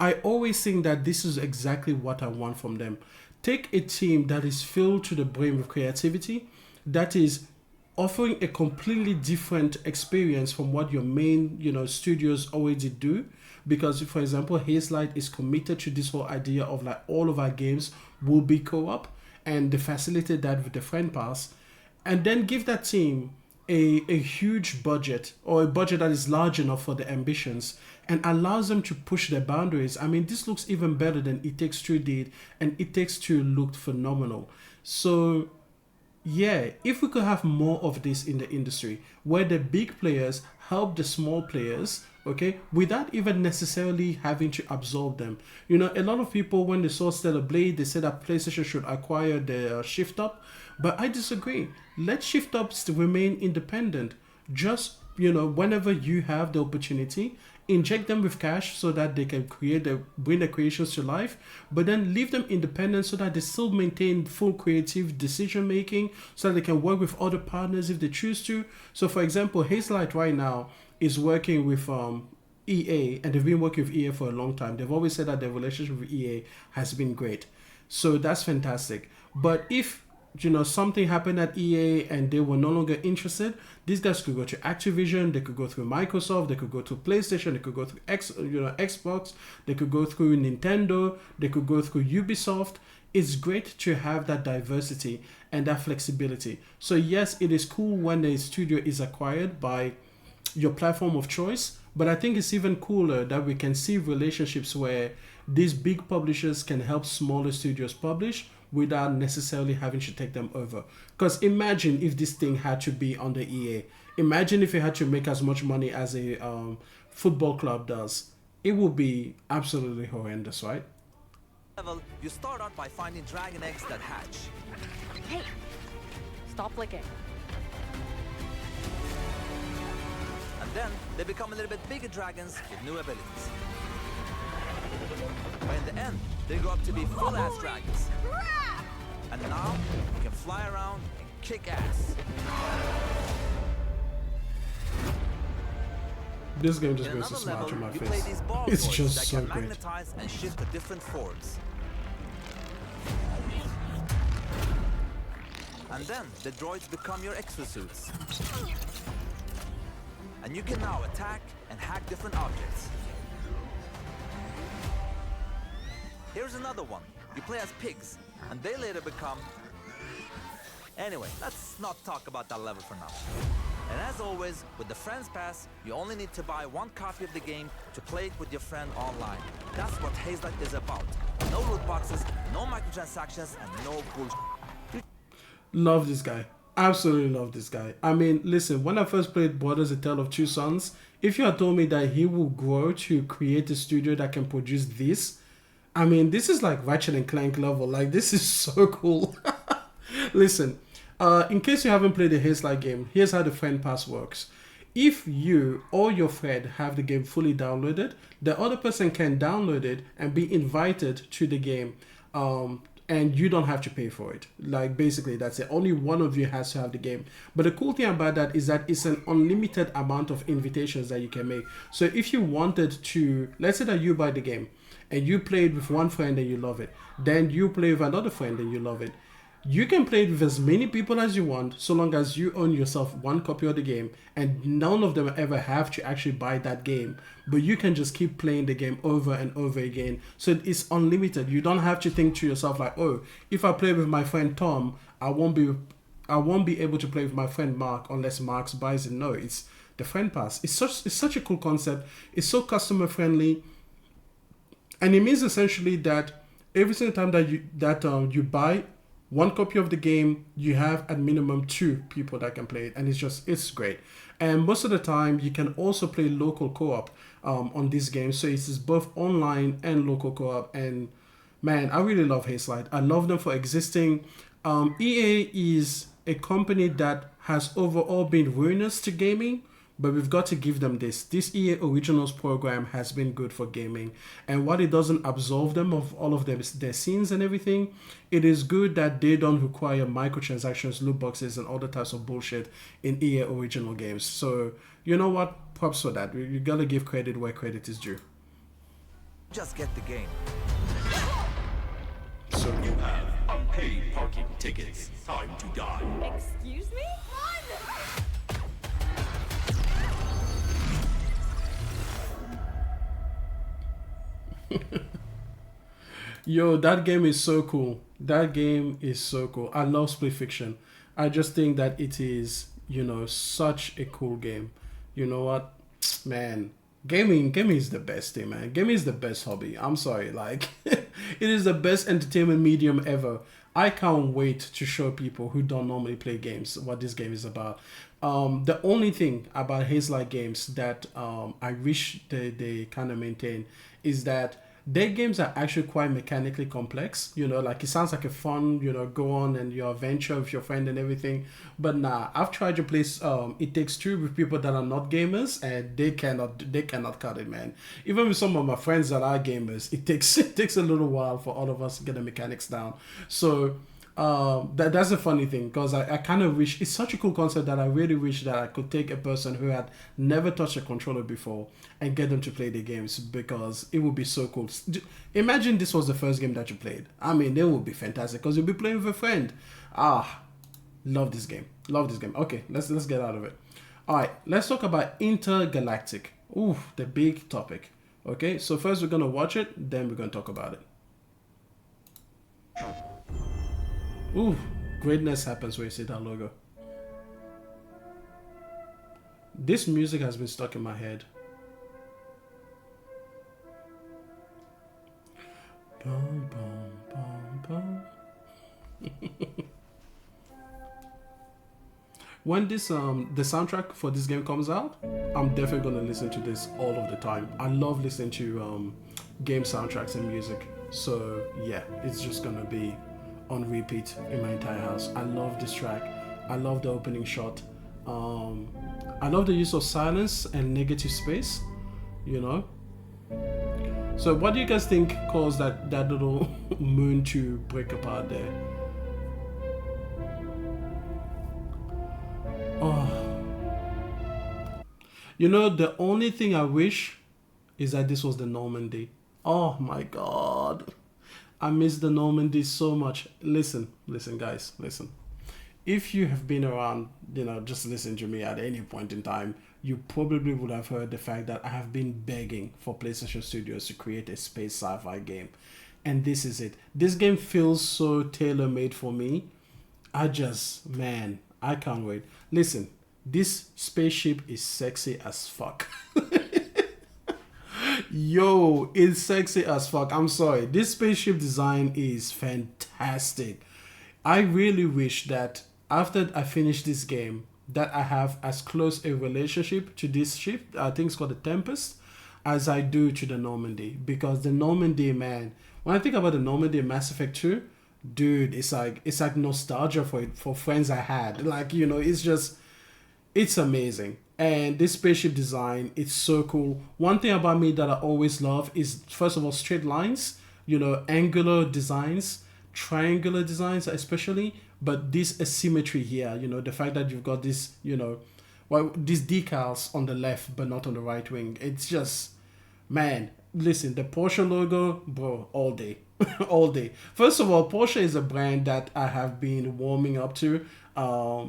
I always think that this is exactly what I want from them. Take a team that is filled to the brim with creativity, that is offering a completely different experience from what your main, studios already do. Because, for example, Hazelight is committed to this whole idea of like all of our games will be co-op, and they facilitate that with the friend pass, and then give that team a huge budget, or a budget that is large enough for the ambitions, and allows them to push their boundaries. I mean, this looks even better than It Takes Two did, and It Takes Two looked phenomenal. So yeah, if we could have more of this in the industry, where the big players help the small players, okay, without even necessarily having to absorb them. A lot of people, when they saw Stellar Blade, they said that PlayStation should acquire the Shift Up, but I disagree. Let Shift Ups remain independent. Just, whenever you have the opportunity, inject them with cash so that they can bring their creations to life, but then leave them independent so that they still maintain full creative decision making, so that they can work with other partners if they choose to. So for example, Hazelight right now is working with EA, and they've been working with EA for a long time. They've always said that their relationship with EA has been great. So that's fantastic. But if something happened at EA and they were no longer interested, these guys could go to Activision, they could go through Microsoft, they could go to PlayStation, they could go through Xbox, they could go through Nintendo, they could go through Ubisoft. It's great to have that diversity and that flexibility. So yes, it is cool when a studio is acquired by your platform of choice, but I think it's even cooler that we can see relationships where these big publishers can help smaller studios publish without necessarily having to take them over. Because imagine if this thing had to be under EA. Imagine if it had to make as much money as a football club does. It would be absolutely horrendous, right? level, you start out by finding dragon eggs that hatch. Hey, stop licking. And then they become a little bit bigger dragons with new abilities. But in the end, they grow up to be full-ass dragons. And now, you can fly around and kick ass. This game just goes to smart on my face. It's just so that can great. magnetize and shift to different forms. And then the droids become your exosuits. And you can now attack and hack different objects. Here's another one. You play as pigs, and they later become... Anyway, let's not talk about that level for now. And as always, with the Friends Pass, you only need to buy one copy of the game to play it with your friend online. That's what Hazelight is about. No loot boxes, no microtransactions, and no bullshit. Love this guy. Absolutely love this guy. I mean, listen, when I first played Brothers: A Tale of Two Sons, if you had told me that he will grow to create a studio that can produce this, I mean, this is like Ratchet and Clank level. Like, this is so cool. Listen, in case you haven't played the Hazelight game, here's how the Friend Pass works. If you or your friend have the game fully downloaded, the other person can download it and be invited to the game. And you don't have to pay for it. Like, basically, that's it. Only one of you has to have the game. But the cool thing about that is that it's an unlimited amount of invitations that you can make. So if you wanted to, let's say that you buy the game and you play it with one friend and you love it, then you play with another friend and you love it. You can play it with as many people as you want, so long as you own yourself one copy of the game, and none of them ever have to actually buy that game. But you can just keep playing the game over and over again. So it's unlimited. You don't have to think to yourself like, oh, if I play with my friend Tom, I won't be able to play with my friend Mark unless Mark buys it. No, it's the friend pass. It's such a cool concept. It's so customer friendly, and it means essentially that every single time that you buy one copy of the game, you have at minimum 2 people that can play it, and it's great. And most of the time, you can also play local co-op on this game, so it's both online and local co-op. And man, I really love Hazelight. I love them for existing. EA is a company that has overall been ruinous to gaming, but we've got to give them this. This EA Originals program has been good for gaming. And while it doesn't absolve them of all of their sins and everything, it is good that they don't require microtransactions, loot boxes, and other types of bullshit in EA Original games. So, you know what? Props for that. You gotta give credit where credit is due. Just get the game. So you have unpaid parking tickets. Time to die. Excuse me? Yo, that game is so cool. That game is so cool. I love Split Fiction. I just think that it is, such a cool game. You know what? Man, gaming is the best thing, man. Gaming is the best hobby. I'm sorry. Like, it is the best entertainment medium ever. I can't wait to show people who don't normally play games what this game is about. The only thing about Hazelight games that I wish they kind of maintain is that their games are actually quite mechanically complex. Like, it sounds like a fun, go on and your adventure with your friend and everything. But nah, I've tried to play It Takes Two with people that are not gamers, and they cannot cut it, man. Even with some of my friends that are gamers, it takes a little while for all of us to get the mechanics down. So that's a funny thing, because I kind of wish, it's such a cool concept that I really wish that I could take a person who had never touched a controller before and get them to play the games, because it would be so cool. Imagine this was the first game that you played. I mean, it would be fantastic, because you'll be playing with a friend. Love this game. Okay, let's get out of it. All right, let's talk about Intergalactic. Ooh, the big topic. Okay, so first we're gonna watch it, then we're gonna talk about it. Ooh, greatness happens when you see that logo. This music has been stuck in my head. Boom, boom, boom, boom. When this the soundtrack for this game comes out, I'm definitely gonna listen to this all of the time. I love listening to game soundtracks and music. So yeah, it's just gonna be on repeat in my entire house. I love this track. I love the opening shot. I love the use of silence and negative space, So what do you guys think caused that little moon to break apart there? The only thing I wish is that this was the Normandy. Oh my god. I miss the Normandy so much. Listen, guys, listen. If you have been around, just listen to me at any point in time, you probably would have heard the fact that I have been begging for PlayStation Studios to create a space sci-fi game. And this is it. This game feels so tailor-made for me. I can't wait. Listen, this spaceship is sexy as fuck. Yo, it's sexy as fuck. I'm sorry. This spaceship design is fantastic. I really wish that after I finish this game, that I have as close a relationship to this ship, I think it's called the Tempest, as I do to the Normandy. Because the Normandy, man, when I think about the Normandy in Mass Effect 2, dude, it's like nostalgia for friends I had. Like, it's amazing. And this spaceship design, it's so cool. One thing about me that I always love is, first of all, straight lines, angular designs, triangular designs especially, but this asymmetry here, the fact that you've got this, these decals on the left but not on the right wing. It's just, man, listen, the Porsche logo, bro, all day. All day. First of all, Porsche is a brand that I have been warming up to,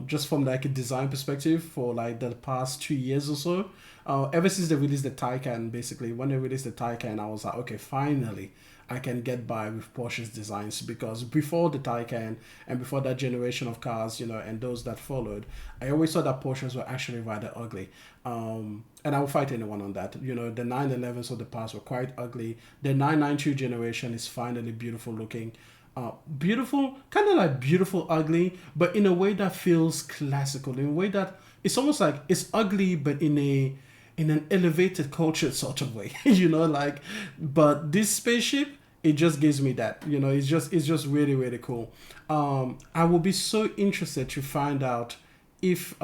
just from like a design perspective for like the past 2 years or so. Ever since they released the Taycan, basically, when they released the Taycan, I was like, okay, finally, I can get by with Porsche's designs, because before the Taycan and before that generation of cars, and those that followed, I always thought that Porsches were actually rather ugly. And I will fight anyone on that. The 911s of the past were quite ugly. The 992 generation is finally beautiful looking. Beautiful, kind of like beautiful ugly, but in a way that feels classical, in a way that it's almost like it's ugly, but in an elevated culture sort of way, but this spaceship, it just gives me that, it's just really, really cool. I will be so interested to find out if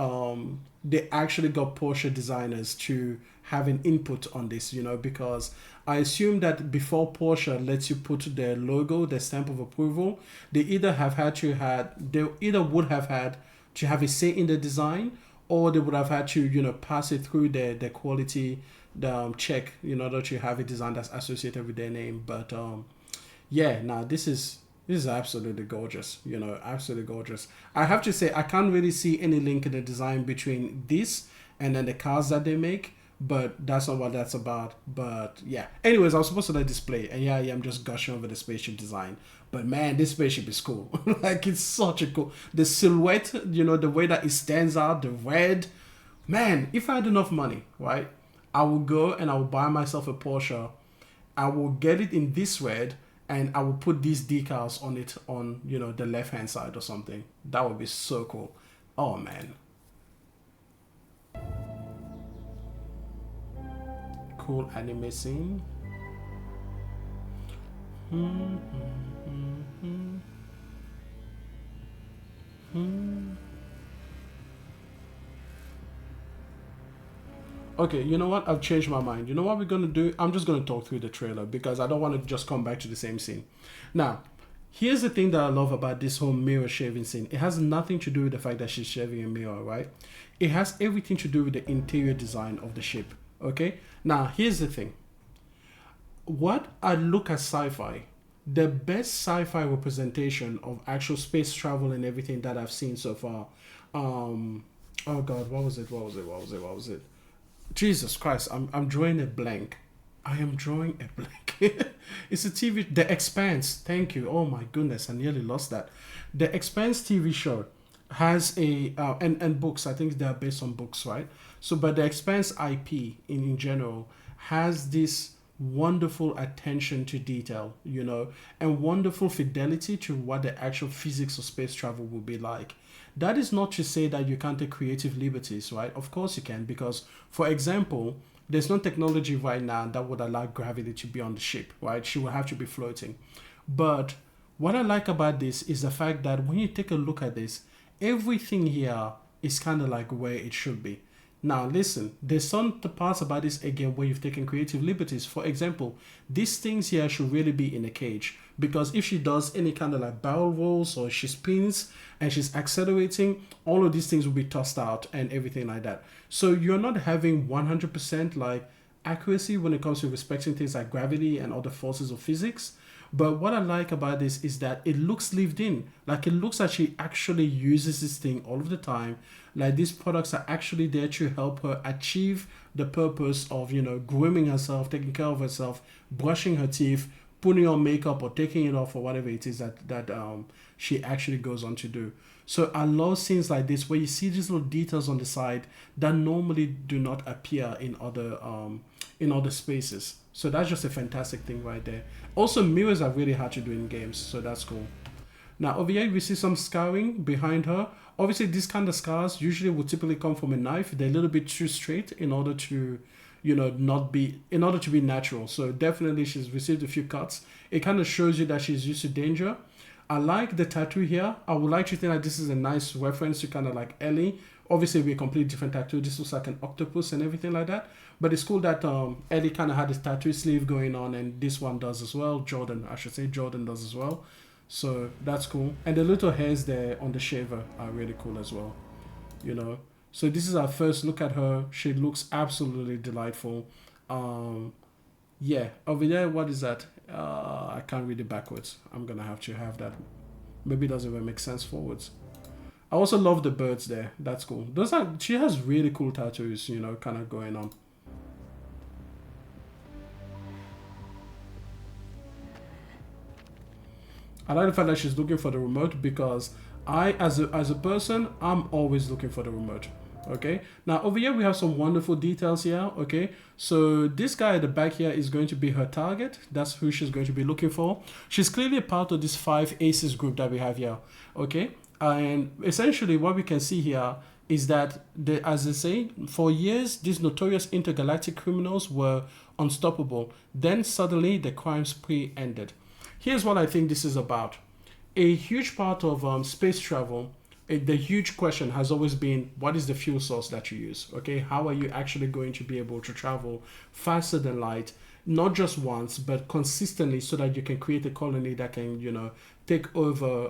they actually got Porsche designers to have an input on this, because I assume that before Porsche lets you put their logo, their stamp of approval, they either would have had to have a say in the design, or they would have had to, pass it through their quality check in order to have a design that's associated with their name. But this is absolutely gorgeous, absolutely gorgeous. I have to say, I can't really see any link in the design between this and then the cars that they make, but that's not what that's about. But yeah, anyways, I was supposed to let display, and I'm just gushing over the spaceship design. But man, this spaceship is cool. Like, it's such a cool, the silhouette, the way that it stands out, the red. Man, if I had enough money, right, I will go and I will buy myself a Porsche. I will get it in this red, and I will put these decals on it on, the left-hand side or something. That would be so cool. Oh, man. Cool anime scene. Okay, you know what? I've changed my mind. You know what we're going to do? I'm just going to talk through the trailer because I don't want to just come back to the same scene. Now, here's the thing that I love about this whole mirror shaving scene. It has nothing to do with the fact that she's shaving a mirror, right? It has everything to do with the interior design of the ship, okay? Now, here's the thing. What I look at sci-fi, the best sci-fi representation of actual space travel and everything that I've seen so far, oh God, what was it? Jesus Christ, I'm drawing a blank. I am drawing a blank. It's a TV, The Expanse. Thank you. Oh my goodness, I nearly lost that. The Expanse TV show has a and books. I think they are based on books, right? So, but the Expanse IP in general has this wonderful attention to detail, and wonderful fidelity to what the actual physics of space travel will be like. That is not to say that you can't take creative liberties, right? Of course you can, because, for example, there's no technology right now that would allow gravity to be on the ship, right? She will have to be floating. But what I like about this is the fact that when you take a look at this, everything here is kind of like where it should be. Now, listen, there's some parts about this, again, where you've taken creative liberties. For example, these things here should really be in a cage, because if she does any kind of like barrel rolls or she spins and she's accelerating, all of these things will be tossed out and everything like that. So you're not having 100% like accuracy when it comes to respecting things like gravity and other forces of physics. But what I like about this is that it looks lived in. Like, it looks like she actually uses this thing all of the time. Like, these products are actually there to help her achieve the purpose of, grooming herself, taking care of herself, brushing her teeth, putting on makeup or taking it off or whatever it is that she actually goes on to do. So I love scenes like this where you see these little details on the side that normally do not appear in other spaces. So that's just a fantastic thing right there. Also, mirrors are really hard to do in games, so that's cool. Now over here we see some scarring behind her. Obviously these kind of scars usually would typically come from a knife. They're a little bit too straight in order to be natural. So definitely she's received a few cuts. It kind of shows you that she's used to danger. I like the tattoo here. I would like to think that this is a nice reference to kind of like Ellie. Obviously, it'll be a completely different tattoo. This looks like an octopus and everything like that. But it's cool that Ellie kind of had this tattoo sleeve going on, and this one does as well. Jordan, I should say, Jordan does as well. So that's cool. And the little hairs there on the shaver are really cool as well. You know. So this is our first look at her. She looks absolutely delightful. Yeah, over there, what is that? I can't read it backwards. I'm gonna have to have that. Maybe it doesn't even make sense forwards. I also love the birds there. That's cool. She has really cool tattoos, you know, kind of going on. I like the fact that she's looking for the remote, because I, as a person, I'm always looking for the remote. Okay, now over here we have some wonderful details here. Okay, so this guy at the back here is going to be her target. That's who she's going to be looking for. She's clearly a part of this 5 aces group that we have here. Okay, and essentially what we can see here is that, as I say, for years these notorious intergalactic criminals were unstoppable. Then suddenly the crime spree ended. Here's what I think this is about. A huge part of space travel, the huge question has always been, what is the fuel source that you use? Okay, how are you actually going to be able to travel faster than light, not just once, but consistently, so that you can create a colony that can, you know, take over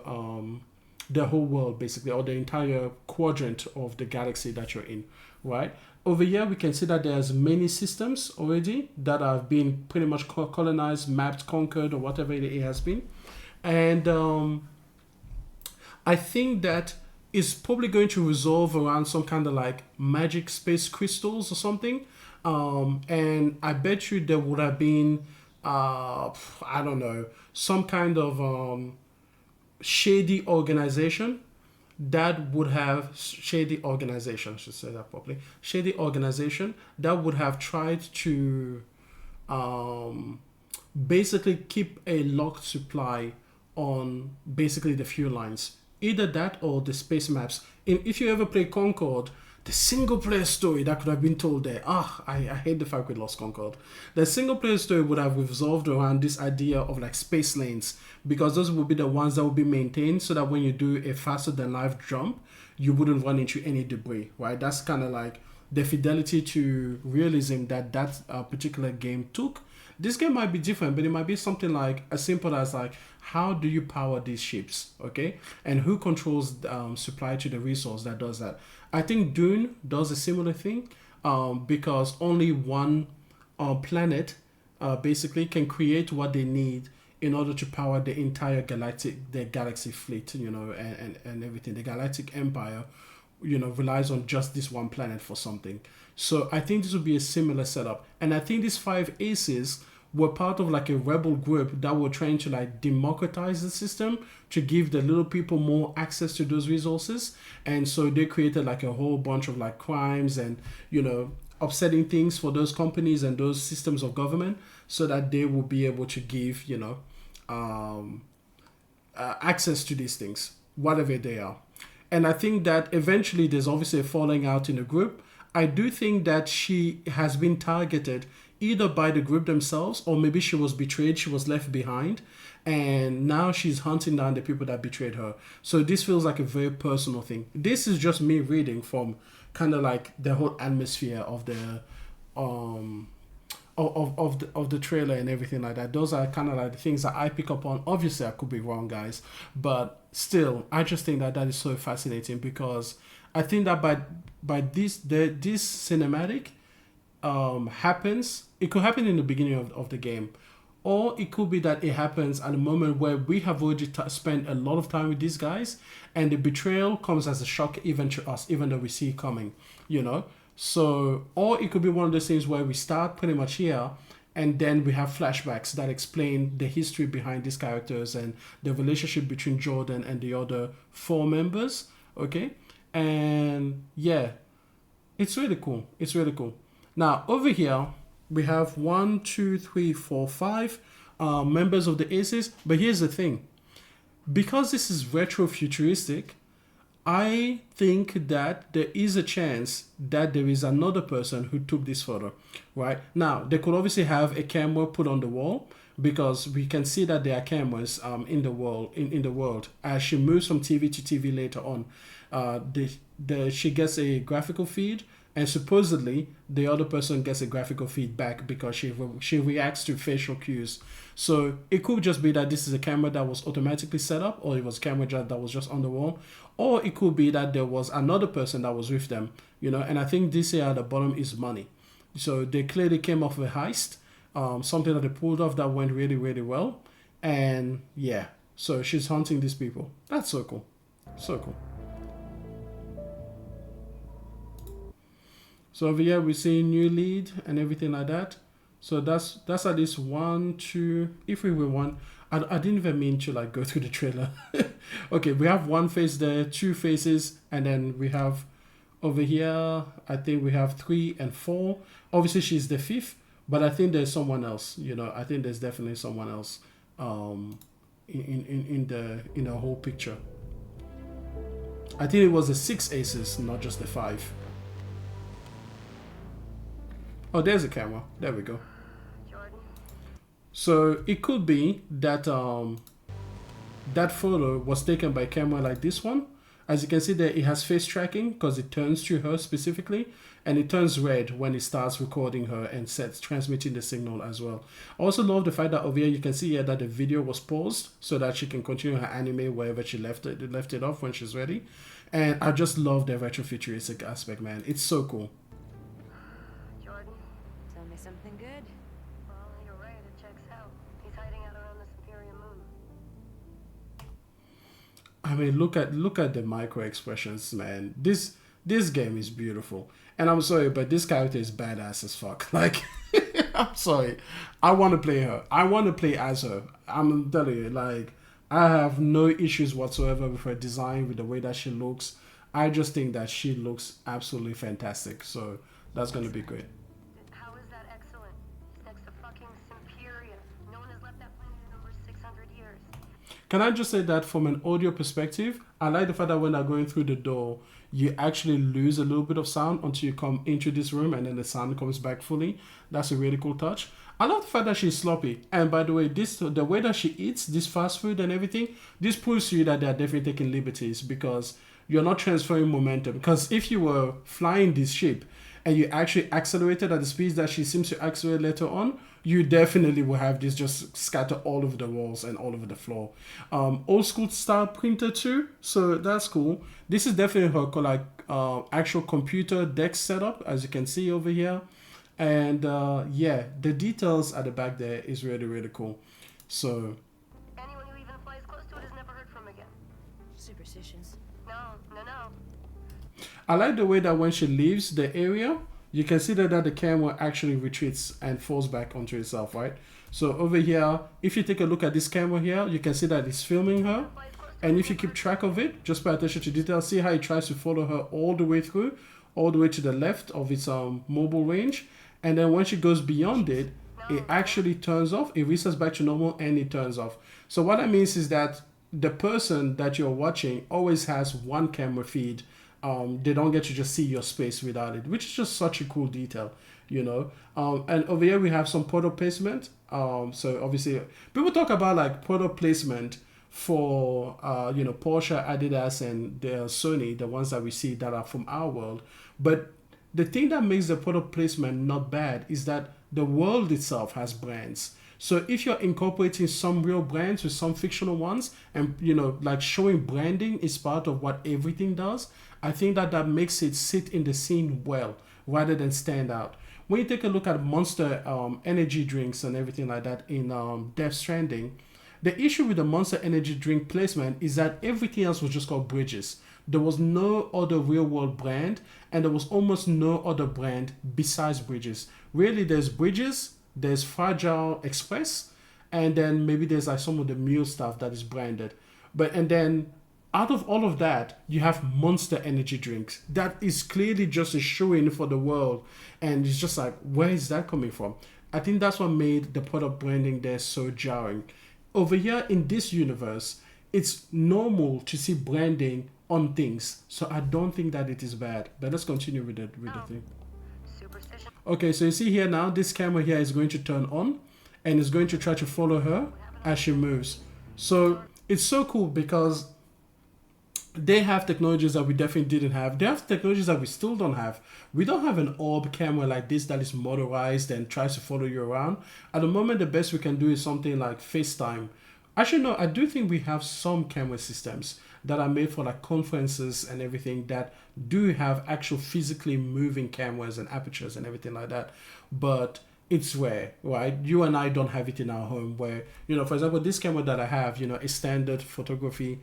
the whole world, basically, or the entire quadrant of the galaxy that you're in, right? Over here, we can see that there's many systems already that have been pretty much colonized, mapped, conquered, or whatever it has been. And I think that is probably going to resolve around some kind of like magic space crystals or something. And I bet you there would have been, I don't know, some kind of shady organization that would have, I should say that properly, shady organization that would have tried to basically keep a locked supply on basically the fuel lines. Either that or the space maps. If you ever play Concord, the single player story that could have been told there. I hate the fact we lost Concord. The single player story would have revolved around this idea of like space lanes, because those would be the ones that would be maintained so that when you do a faster than light jump, you wouldn't run into any debris, right? That's kind of like the fidelity to realism that particular game took. This game might be different, but it might be something like as simple as like, how do you power these ships, okay? And who controls supply to the resource that does that? I think Dune does a similar thing, because only one planet basically can create what they need in order to power the entire galaxy fleet, you know, and everything. The Galactic Empire, you know, relies on just this one planet for something. So I think this would be a similar setup. And I think these 5 aces were part of like a rebel group that were trying to like democratize the system to give the little people more access to those resources. And so they created like a whole bunch of like crimes and, you know, upsetting things for those companies and those systems of government, so that they will be able to give, you know, access to these things, whatever they are. And I think that eventually there's obviously a falling out in the group. I do think that she has been targeted either by the group themselves, or maybe she was betrayed, she was left behind, and now she's hunting down the people that betrayed her. So this feels like a very personal thing. This is just me reading from kind of like the whole atmosphere of the of the trailer and everything like that. Those are kind of like the things that I pick up on. Obviously I could be wrong, guys, but still I just think that is so fascinating, because I think that by this cinematic happens, it could happen in the beginning of the game, or it could be that it happens at a moment where we have already spent a lot of time with these guys, and the betrayal comes as a shock even to us, even though we see it coming, you know. So, or it could be one of those things where we start pretty much here, and then we have flashbacks that explain the history behind these characters and the relationship between Jordan and the other 4 members, okay? And yeah, it's really cool. It's really cool. Now, over here, we have 1, 2, 3, 4, 5 members of the Aces. But here's the thing. Because this is retro-futuristic, I think that there is a chance that there is another person who took this photo, right? Now, they could obviously have a camera put on the wall, because we can see that there are cameras in the world. As she moves from TV to TV later on, she gets a graphical feed, and supposedly the other person gets a graphical feedback because she reacts to facial cues. So it could just be that this is a camera that was automatically set up, or it was a camera that was just on the wall, or it could be that there was another person that was with them, you know. And I think this here at the bottom is money. So they clearly came off a heist, something that they pulled off that went really, really well. And yeah, so she's hunting these people. That's so cool. So cool. So over here we see new lead and everything like that. So that's at least 1, 2. If we were one, I didn't even mean to like go through the trailer. Okay, we have one face there, 2 faces, and then we have over here, I think we have 3 and 4. Obviously she's the 5th, but I think there's someone else. You know, I think there's definitely someone else in the whole picture. I think it was the 6 aces, not just the 5. Oh, there's a camera. There we go. So it could be that that photo was taken by a camera like this one. As you can see there, it has face tracking because it turns to her specifically, and it turns red when it starts recording her and transmitting the signal as well. I also love the fact that over here you can see here that the video was paused so that she can continue her anime wherever she left it off when she's ready. And I just love the retrofuturistic aspect, man. It's so cool. Something good. Well, you're right, it checks out. He's hiding out around the Superior Moon. I mean, look at the micro expressions, man. This game is beautiful. And I'm sorry, but this character is badass as fuck. Like, I'm sorry. I want to play her. I want to play as her. I'm telling you, like, I have no issues whatsoever with her design, with the way that she looks. I just think that she looks absolutely fantastic. So that's going to be great. Can I just say that from an audio perspective, I like the fact that when they're going through the door, you actually lose a little bit of sound until you come into this room and then the sound comes back fully. That's a really cool touch. I love the fact that she's sloppy. And by the way, the way that she eats this fast food and everything, this proves to you that they're definitely taking liberties because you're not transferring momentum. Because if you were flying this ship and you actually accelerated at the speeds that she seems to accelerate later on, you definitely will have this just scatter all over the walls and all over the floor. Old school style printer too, so that's cool. This is definitely her actual computer deck setup, as you can see over here. And yeah, the details at the back there is really, really cool. So anyone who even flies close to it is never heard from again. Superstitions. No. I like the way that when she leaves the area, you can see that the camera actually retreats and falls back onto itself, right? So over here, if you take a look at this camera here, you can see that it's filming her. And if you keep track of it, just pay attention to detail, see how it tries to follow her all the way through, all the way to the left of its mobile range. And then when she goes beyond it, it actually turns off, it resets back to normal, and it turns off. So what that means is that the person that you're watching always has one camera feed. They don't get to just see your space without it, which is just such a cool detail, you know. And over here we have some product placement. So obviously people talk about like product placement for you know, Porsche, Adidas, and the Sony, the ones that we see that are from our world. But the thing that makes the product placement not bad is that the world itself has brands. So if you're incorporating some real brands with some fictional ones, and you know, like showing branding is part of what everything does, I think that makes it sit in the scene well rather than stand out. When you take a look at Monster energy drinks and everything like that in Death Stranding, the issue with the Monster energy drink placement is that everything else was just called Bridges. There was no other real world brand, and there was almost no other brand besides Bridges. Really, there's Bridges, there's Fragile Express, and then maybe there's like some of the Mule stuff that is branded. And then out of all of that, you have Monster energy drinks. That is clearly just a show-in for the world. And it's just like, where is that coming from? I think that's what made the product branding there so jarring. Over here in this universe, it's normal to see branding on things. So I don't think that it is bad. But let's continue with the thing. Okay, so you see here now, this camera here is going to turn on. and it's going to try to follow her as she moves. So it's so cool because they have technologies that we definitely didn't have. They have technologies that we still don't have. We don't have an orb camera like this that is motorized and tries to follow you around. At the moment, the best we can do is something like FaceTime. Actually, no, I do think we have some camera systems that are made for like conferences and everything that do have actual physically moving cameras and apertures and everything like that. But it's rare, right? You and I don't have it in our home where, for example, this camera that I have, a standard photography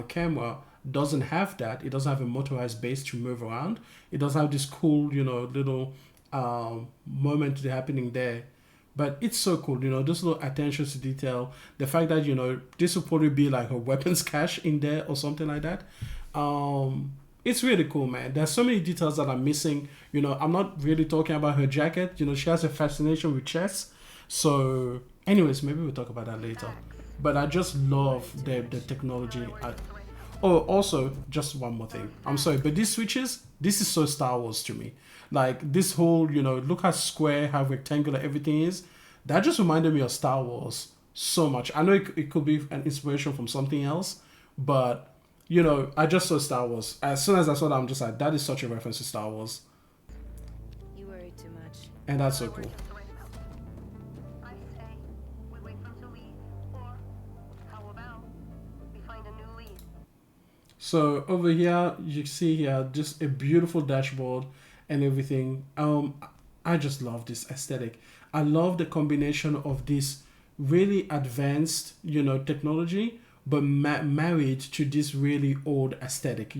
camera doesn't have that. It doesn't have a motorized base to move around. It doesn't have this cool, little moment happening there. But it's so cool, this little attention to detail. The fact that, this will probably be like a weapons cache in there or something like that. It's really cool, man. There's so many details that I'm missing. I'm not really talking about her jacket. She has a fascination with chess. So, anyways, maybe we'll talk about that later. But I just love the technology. Oh, also, just one more thing. I'm sorry, but these switches, this is so Star Wars to me. Like, this whole, look how square, how rectangular everything is. That just reminded me of Star Wars so much. I know it could be an inspiration from something else, but, I just saw Star Wars. As soon as I saw that, I'm just like, that is such a reference to Star Wars. You worry too much. And that's so cool. I say we wait for him to leave, or how about we find a new lead? So over here, you see here just a beautiful dashboard and everything. I just love this aesthetic. I love the combination of this really advanced, technology, but married to this really old aesthetic.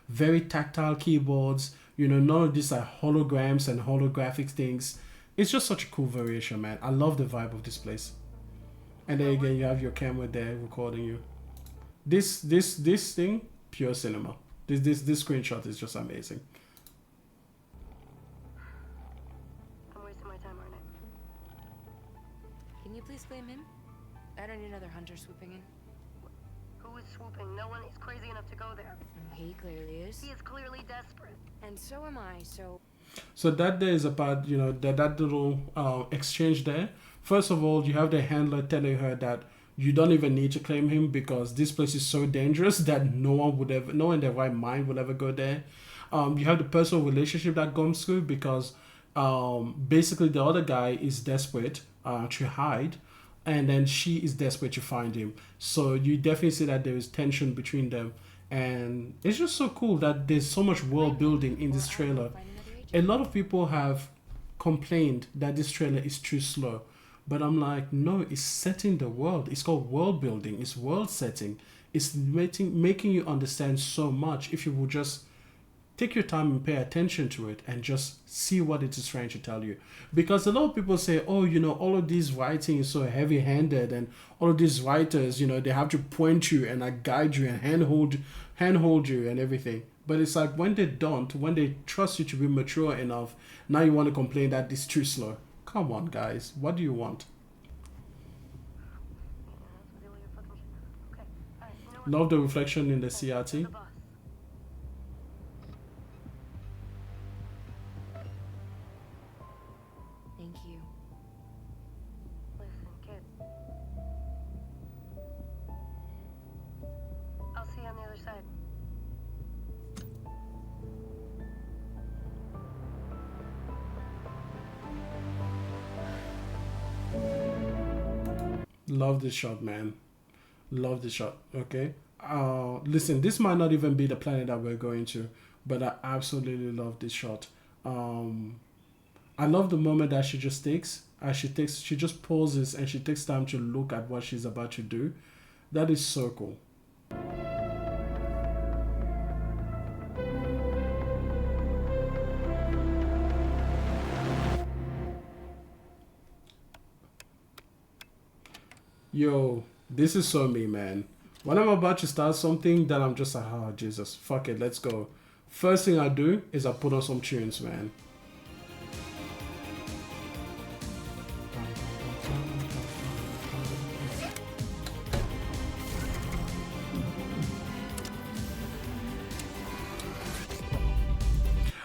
Very tactile keyboards. None of these are holograms and holographic things. It's just such a cool variation, man. I love the vibe of this place. And then again, you have your camera there recording you. This thing, pure cinema. This screenshot is just amazing. I'm wasting my time, aren't I? Can you please blame him? I don't need another hunter swooping in. Who is swooping? No one is crazy enough to go there. He clearly is. He is clearly desperate. And so am I, so... So that there is about, that little exchange there. First of all, you have the handler telling her that you don't even need to claim him because this place is so dangerous that no one in their right mind would ever go there. You have the personal relationship that comes through because basically the other guy is desperate to hide, and then she is desperate to find him. So you definitely see that there is tension between them. And it's just so cool that there's so much world building in this trailer. A lot of people have complained that this trailer is too slow. But I'm like, no, it's setting the world. It's called world building. It's world setting. It's making you understand so much if you will just take your time and pay attention to it and just see what it is trying to tell you. Because a lot of people say, oh, all of these writing is so heavy-handed and all of these writers, they have to point you and like guide you and handhold you and everything. But it's like when they don't, when they trust you to be mature enough, now you want to complain that it's too slow. Come on, guys. What do you want? Love the reflection in the CRT. Thank you. Listen, kid. I'll see you on the other side. Love this shot, man. Love this shot. Okay. Listen, this might not even be the planet that we're going to, but I absolutely love this shot. I love the moment that she just takes. She just pauses and she takes time to look at what she's about to do. That is so cool. Yo, this is so me, man. When I'm about to start something, then I'm just like, oh, Jesus, fuck it, let's go. First thing I do is I put on some tunes, man.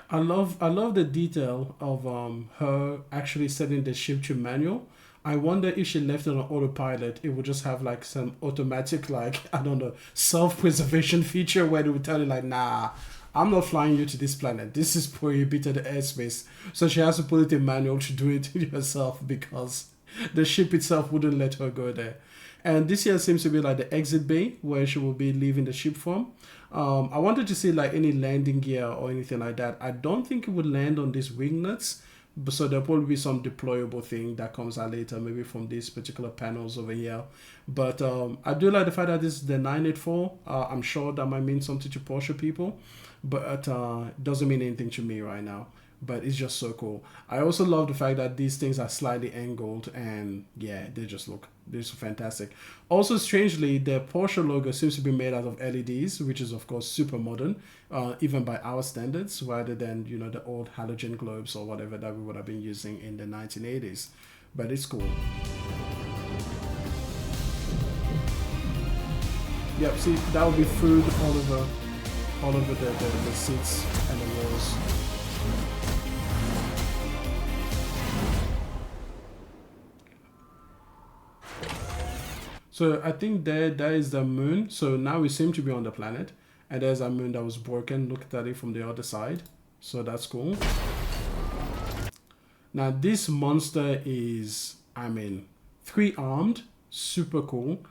I love the detail of her actually setting the ship to manual. I wonder if she left it on autopilot, it would just have like some automatic, like, I don't know, self-preservation feature where it would tell you like, nah, I'm not flying you to this planet. This is prohibited airspace. So she has to put it in manual to do it herself because the ship itself wouldn't let her go there. And this here seems to be like the exit bay where she will be leaving the ship from. I wanted to see like any landing gear or anything like that. I don't think it would land on these wing nuts. So there'll probably be some deployable thing that comes out later, maybe from these particular panels over here. But I do like the fact that this is the 984. I'm sure that might mean something to Porsche people, but it doesn't mean anything to me right now. But it's just so cool. I also love the fact that these things are slightly angled, and yeah, they're just fantastic. Also, strangely, the Porsche logo seems to be made out of LEDs, which is of course super modern, even by our standards, rather than, you know, the old halogen globes or whatever that we would have been using in the 1980s. But it's cool. Yep, see, that would be food all over the seats and the walls. So I think that is the moon. So now we seem to be on the planet, and there's a moon that was broken. Look at it from the other side. So that's cool. Now this monster is, I mean, 3-armed, super cool.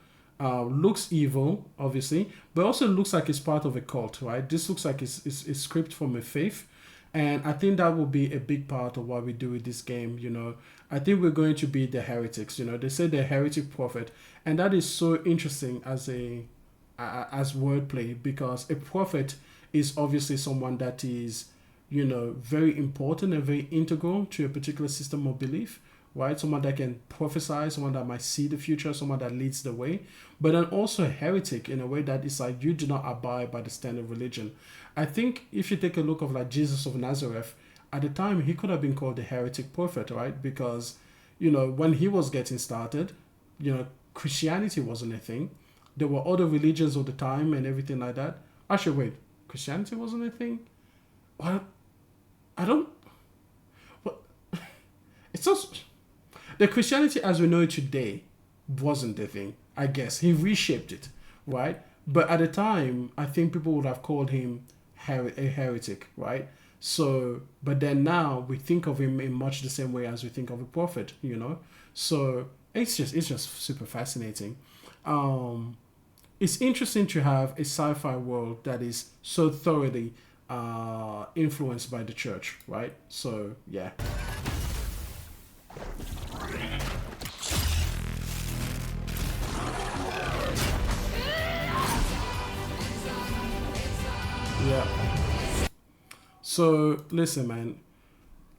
Looks evil, obviously, but also looks like it's part of a cult, right? This looks like it's script from a faith. And I think that will be a big part of what we do with this game, you know. I think we're going to be the heretics, you know. They say the heretic prophet. And that is so interesting as wordplay, because a prophet is obviously someone that is, you know, very important and very integral to a particular system of belief, right? Someone that can prophesy, someone that might see the future, someone that leads the way. But then also a heretic in a way that is like, you do not abide by the standard religion. I think if you take a look of like Jesus of Nazareth, at the time he could have been called the heretic prophet, right? Because, you know, when he was getting started, you know, Christianity wasn't a thing. There were other religions of the time and everything like that. Actually, wait, Christianity wasn't a thing? Well, I don't... What? It's just... The Christianity as we know it today wasn't the thing, I guess. He reshaped it, right? But at the time, I think people would have called him a heretic, right? So, but then now we think of him in much the same way as we think of a prophet, you know? So it's just super fascinating. It's interesting to have a sci-fi world that is so thoroughly influenced by the church, right? So, yeah. Yeah. So listen, man,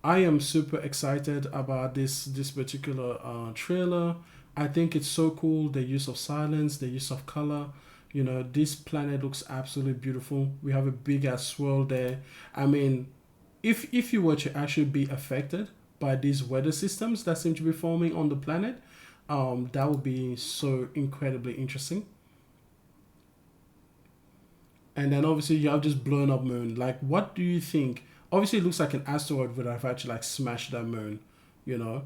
I am super excited about this particular trailer. I think it's so cool, the use of silence, the use of color. You know, this planet looks absolutely beautiful. We have a big ass swirl there. I mean, if you were to actually be affected by these weather systems that seem to be forming on the planet, that would be so incredibly interesting. And then obviously you have this blown up moon. Like, what do you think? Obviously it looks like an asteroid would have actually like smashed that moon, you know.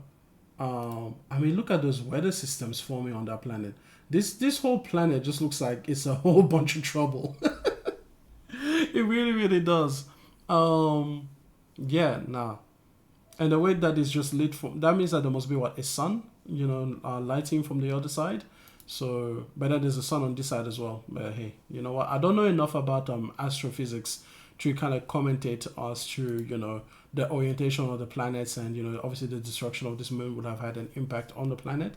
I mean, look at those weather systems forming on that planet. This whole planet just looks like it's a whole bunch of trouble. It really, really does. Yeah, nah. And the way that is just lit from, that means that there must be what, a sun, you know, lighting from the other side. So, but then there's a sun on this side as well. But hey, you know what? I don't know enough about astrophysics to kind of commentate as to, you know, the orientation of the planets, and, you know, obviously the destruction of this moon would have had an impact on the planet.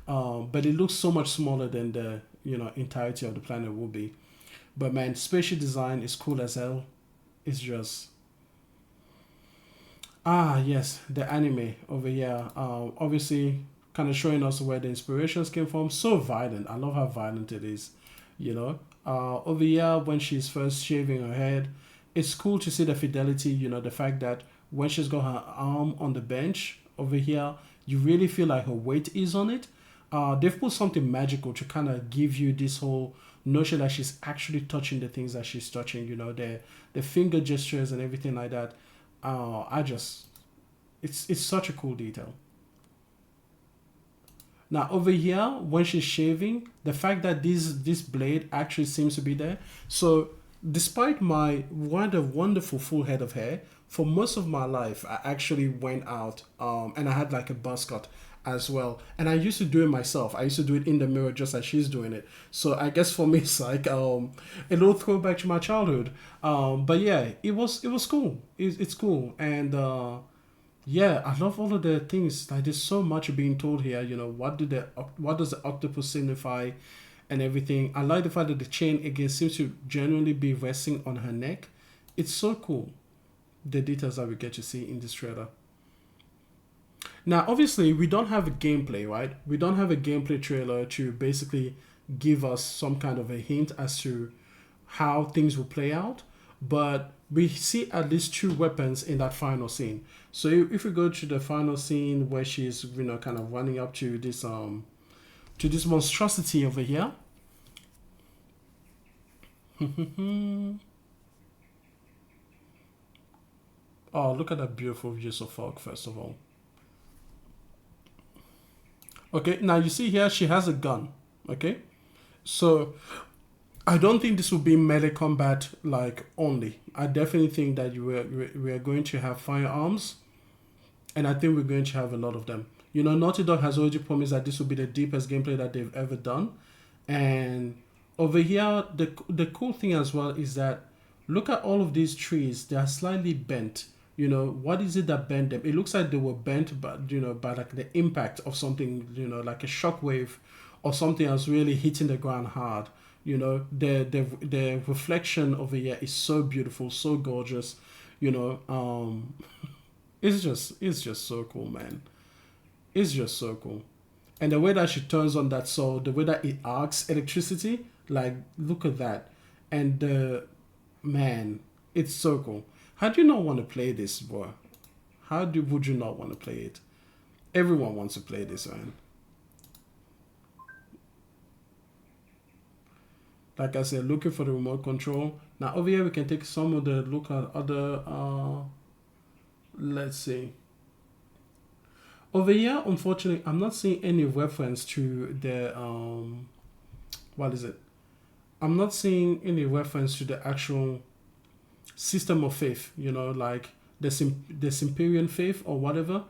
But it looks so much smaller than the, you know, entirety of the planet will be. But man, spatial design is cool as hell. It's just... yes, the anime over here. Obviously kind of showing us where the inspirations came from. So violent. I love how violent it is, you know. Over here, when she's first shaving her head, it's cool to see the fidelity, you know, the fact that when she's got her arm on the bench over here, you really feel like her weight is on it. They've put something magical to kind of give you this whole notion that she's actually touching the things that she's touching, you know, the finger gestures and everything like that. It's such a cool detail. Now over here, when she's shaving, the fact that this blade actually seems to be there. So despite my wonderful full head of hair, for most of my life, I actually went out and I had like a buzz cut as well. And I used to do it myself. I used to do it in the mirror just as she's doing it. So I guess for me, it's like a little throwback to my childhood. But yeah, it was cool. It's cool. And yeah, I love all of the things. Like there's so much being told here. You know, what does the octopus signify, and everything. I like the fact that the chain again seems to genuinely be resting on her neck. It's so cool. The details that we get to see in this trailer. Now, obviously, we don't have a gameplay, right? We don't have a gameplay trailer to basically give us some kind of a hint as to how things will play out. But we see at least 2 weapons in that final scene. So if we go to the final scene where she's, you know, kind of running up to this monstrosity over here. Oh, look at that beautiful views of fog, first of all. Okay, now you see here she has a gun. Okay, so I don't think this will be melee combat like only. I definitely think that we are going to have firearms, and I think we're going to have a lot of them. You know, Naughty Dog has already promised that this will be the deepest gameplay that they've ever done. And over here, the cool thing as well is that look at all of these trees. They are slightly bent. You know, what is it that bent them? It looks like they were bent, but you know, by like the impact of something, you know, like a shockwave or something that's really hitting the ground hard. You know, the reflection over here is so beautiful, so gorgeous. You know, it's just so cool, man. It's just so cool. And the way that she turns on that saw, the way that it arcs electricity, like look at that. And man, it's so cool. How do you not want to play this, boy? Would you not want to play it? Everyone wants to play this, man. Like I said, looking for the remote control. Now over here we can take some of the look at other let's see. Over here, unfortunately, I'm not seeing any reference to the what is it? I'm not seeing any reference to the actual system of faith, you know, like the Cimperian faith or whatever.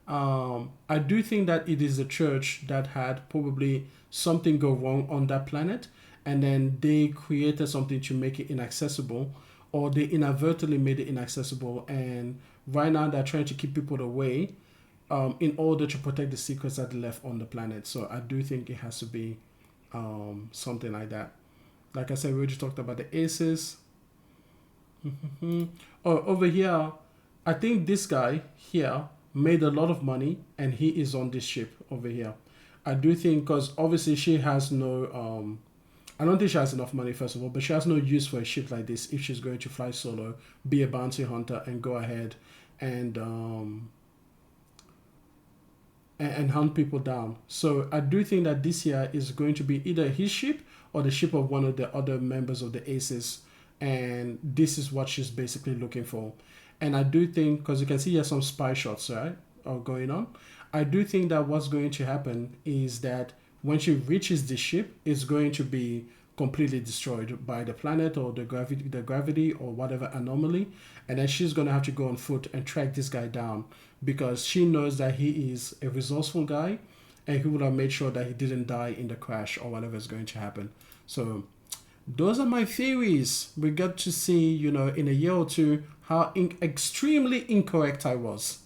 I do think that it is a church that had probably something go wrong on that planet, and then they created something to make it inaccessible, or they inadvertently made it inaccessible, and right now they're trying to keep people away in order to protect the secrets that they left on the planet. So I do think it has to be something like that. Like I said, we already talked about the aces. Oh, over here, I think this guy here made a lot of money, and he is on this ship over here. I do think, because obviously she has no I don't think she has enough money, first of all, but she has no use for a ship like this if she's going to fly solo, be a bounty hunter, and go ahead and hunt people down. So I do think that this here is going to be either his ship or the ship of one of the other members of the Aces, and this is what she's basically looking for. And I do think, because you can see here some spy shots, right, are going on. I do think that what's going to happen is that when she reaches the ship, it's going to be completely destroyed by the planet or the gravity or whatever anomaly, and then she's going to have to go on foot and track this guy down, because she knows that he is a resourceful guy, and he would have made sure that he didn't die in the crash or whatever is going to happen. So those are my theories. We got to see, you know, in a year or two how extremely incorrect I was.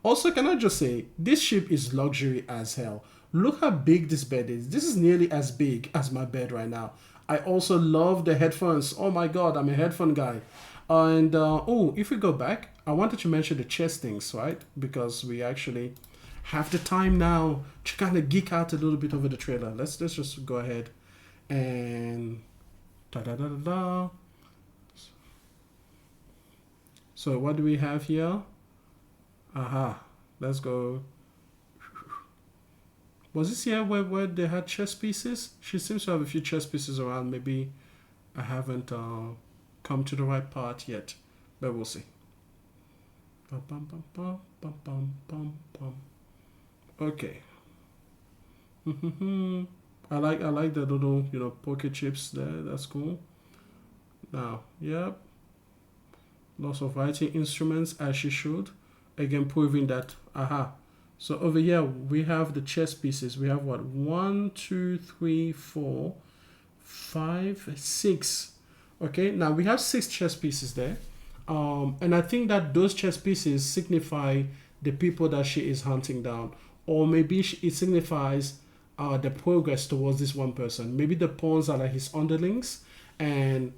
Also, can I just say, this ship is luxury as hell. Look how big this bed is. This is nearly as big as my bed right now. I also love the headphones. Oh my god, I'm a headphone guy. And oh, if we go back, I wanted to mention the chest things, right? Because we actually have the time now to kind of geek out a little bit over the trailer. Let's just go ahead and da-da-da-da-da. So what do we have here? Aha, let's go. Was this here where they had chess pieces? She seems to have a few chess pieces around. Maybe I haven't come to the right part yet, but we'll see. Okay. I like the little, you know, pocket chips there. That's cool. Now, yep. Lots of writing instruments as she should. Again, proving that, aha. So over here, we have the chess pieces. We have what? 1, 2, 3, 4, 5, 6. Okay, now we have 6 chess pieces there. And I think that those chess pieces signify the people that she is hunting down. Or maybe it signifies the progress towards this one person. Maybe the pawns are like his underlings. And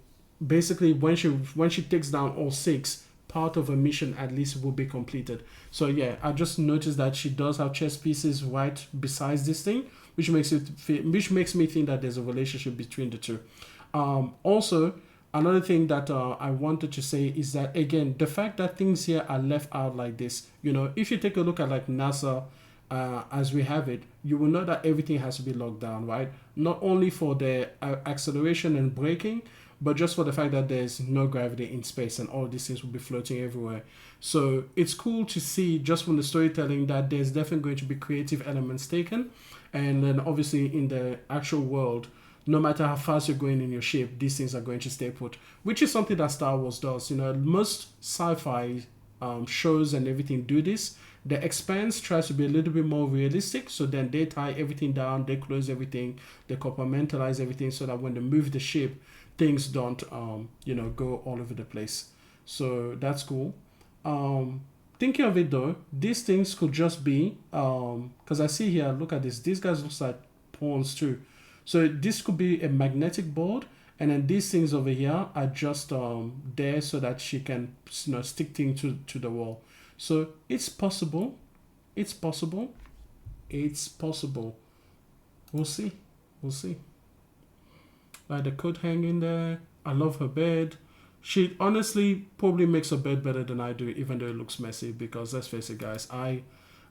basically, when she takes down all 6, part of a mission at least will be completed. So yeah, I just noticed that she does have chess pieces right besides this thing, which makes me think that there's a relationship between the two. Also, another thing that I wanted to say is that, again, the fact that things here are left out like this, you know, if you take a look at like NASA as we have it, you will know that everything has to be locked down, right? Not only for the acceleration and braking, but just for the fact that there's no gravity in space and all these things will be floating everywhere. So it's cool to see just from the storytelling that there's definitely going to be creative elements taken. And then obviously in the actual world, no matter how fast you're going in your ship, these things are going to stay put, which is something that Star Wars does. You know, most sci-fi shows and everything do this. The Expanse tries to be a little bit more realistic, so then they tie everything down, they close everything, they compartmentalize everything so that when they move the ship, things don't you know, go all over the place. So that's cool. Thinking of it though, these things could just be because I see here, look at this, these guys look like pawns too. So this could be a magnetic board, and then these things over here are just there so that she can, you know, stick things to the wall. So it's possible. It's possible. It's possible. We'll see. We'll see. Like the coat hanging there. I love her bed. She honestly probably makes her bed better than I do, even though it looks messy, because let's face it, guys, I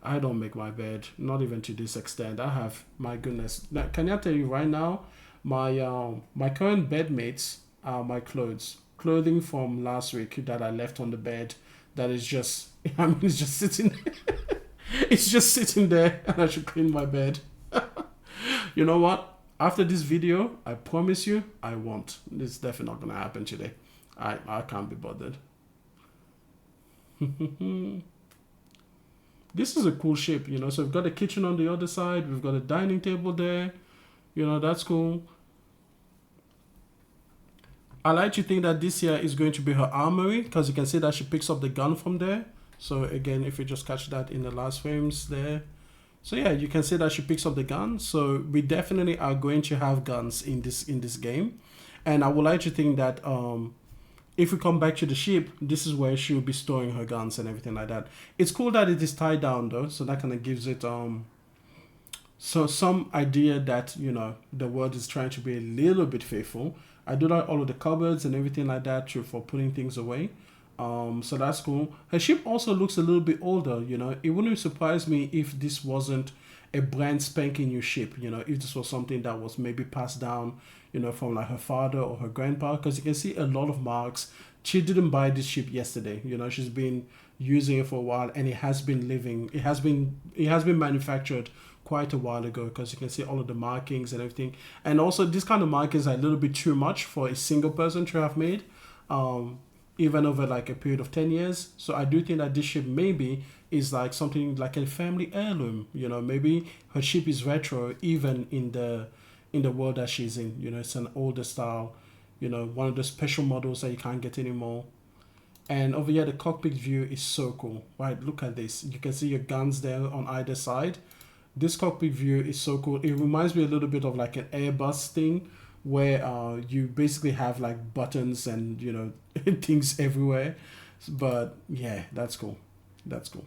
don't make my bed, not even to this extent. I have, my goodness. Now, can I tell you right now, my current bed mates are my clothing from last week that I left on the bed. That is just, I mean, it's just sitting it's just sitting there, and I should clean my bed. You know what? After this video, I promise you, I won't. It's definitely not going to happen today. I can't be bothered. This is a cool shape, you know. So we've got a kitchen on the other side. We've got a dining table there. You know, that's cool. I like to think that this here is going to be her armory, because you can see that she picks up the gun from there. So again, if you just catch that in the last frames there. So yeah, you can see that she picks up the gun. So we definitely are going to have guns in this game. And I would like to think that if we come back to the ship, this is where she will be storing her guns and everything like that. It's cool that it is tied down though, so that kind of gives it so some idea that, you know, the world is trying to be a little bit faithful. I do like all of the cupboards and everything like that for putting things away. So that's cool. Her ship also looks a little bit older, you know. It wouldn't surprise me if this wasn't a brand spanking new ship, you know, if this was something that was maybe passed down, you know, from like her father or her grandpa, because you can see a lot of marks. She didn't buy this ship yesterday, you know, she's been using it for a while, and it has been manufactured quite a while ago, because you can see all of the markings and everything. And also this kind of markings are a little bit too much for a single person to have made, even over like a period of 10 years. So I do think that this ship maybe is like something like a family heirloom, you know. Maybe her ship is retro even in the world that she's in, you know. It's an older style, you know, one of the special models that you can't get anymore. And over here the cockpit view is so cool, right? Look at this, you can see your guns there on either side. This cockpit view is so cool. It reminds me a little bit of like an Airbus thing, where you basically have like buttons and, you know, things everywhere. But yeah, that's cool. That's cool.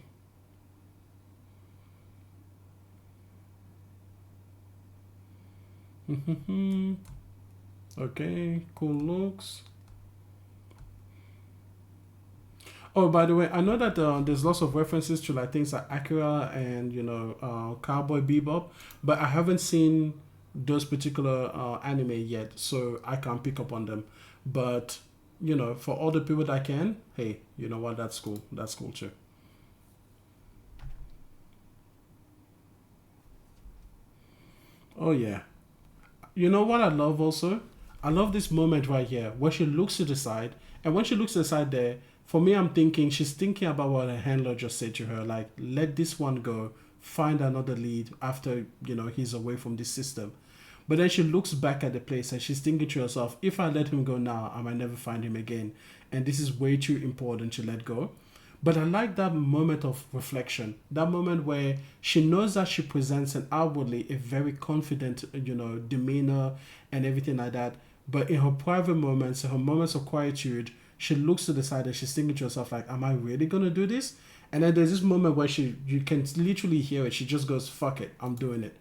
Okay, cool looks. Oh, by the way, I know that there's lots of references to like things like Akira and, you know, Cowboy Bebop, but I haven't seen those particular anime yet, so I can't pick up on them. But, you know, for all the people that can, hey, you know what, that's cool. That's cool too. Oh yeah. You know what I love also? I love this moment right here where she looks to the side, and when she looks to the side there, for me, I'm thinking she's thinking about what her handler just said to her, like, let this one go, find another lead after, you know, he's away from this system. But then she looks back at the place and she's thinking to herself, if I let him go now, I might never find him again. And this is way too important to let go. But I like that moment of reflection, that moment where she knows that she presents an outwardly a very confident, you know, demeanor and everything like that. But in her private moments, in her moments of quietude, she looks to the side and she's thinking to herself, like, am I really going to do this? And then there's this moment where you can literally hear it. She just goes, fuck it, I'm doing it.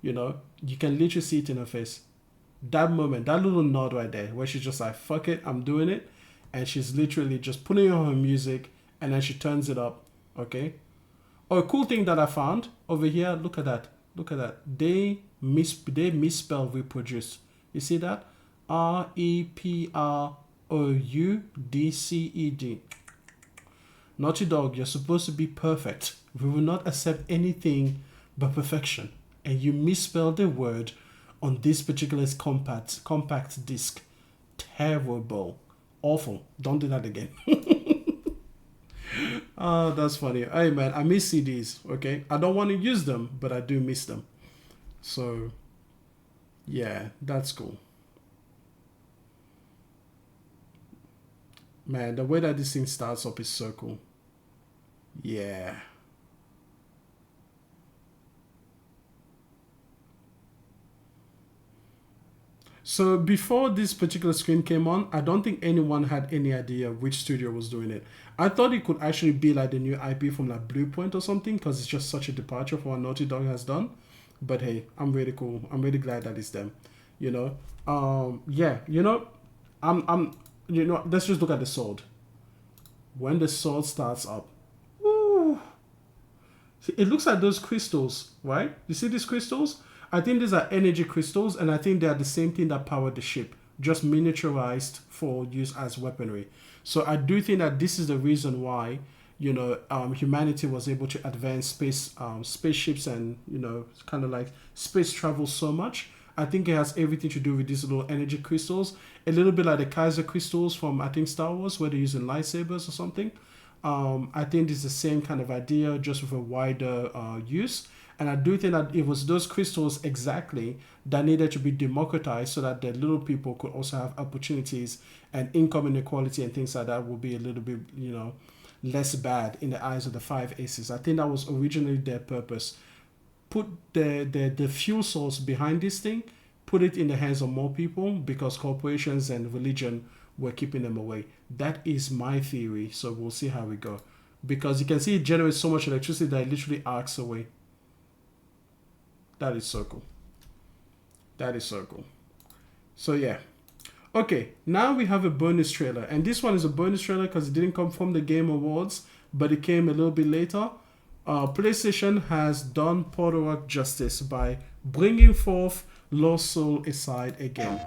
You know, you can literally see it in her face. That moment, that little nod right there, where she's just like, fuck it, I'm doing it. And she's literally just putting on her music and then she turns it up. Okay. Oh, a cool thing that I found over here, look at that. Look at that. They misspell reproduce. You see that? REPROUDCED. Naughty Dog, you're supposed to be perfect. We will not accept anything but perfection. And you misspelled the word on this particular compact disc. Terrible. Awful. Don't do that again. Oh, that's funny. Hey man, I miss CDs, okay? I don't want to use them, but I do miss them. So, yeah, that's cool. Man, the way that this thing starts up is so cool. Yeah. So before this particular screen came on, I don't think anyone had any idea which studio was doing it. I thought it could actually be like the new IP from like Bluepoint or something, because it's just such a departure from what Naughty Dog has done. But hey, I'm really cool. I'm really glad that it's them. You know, yeah. You know, you know. Let's just look at the sword. When the sword starts up, woo, see, it looks like those crystals, right? You see these crystals? I think these are energy crystals, and I think they are the same thing that powered the ship, just miniaturized for use as weaponry. So I do think that this is the reason why, you know, humanity was able to advance spaceships and, you know, kind of like space travel so much. I think it has everything to do with these little energy crystals, a little bit like the Kaiser crystals from, I think, Star Wars, where they're using lightsabers or something. I think it's the same kind of idea, just with a wider use. And I do think that it was those crystals exactly that needed to be democratized so that the little people could also have opportunities, and income inequality and things like that will be a little bit, you know, less bad in the eyes of the five aces. I think that was originally their purpose. Put the fuel source behind this thing, put it in the hands of more people, because corporations and religion were keeping them away. That is my theory. So we'll see how we go. Because you can see it generates so much electricity that it literally arcs away. That is so cool. That is so cool. So yeah. Okay, now we have a bonus trailer. And this one is a bonus trailer because it didn't come from the Game Awards, but it came a little bit later. PlayStation has done Portal justice by bringing forth Lost Soul Aside again.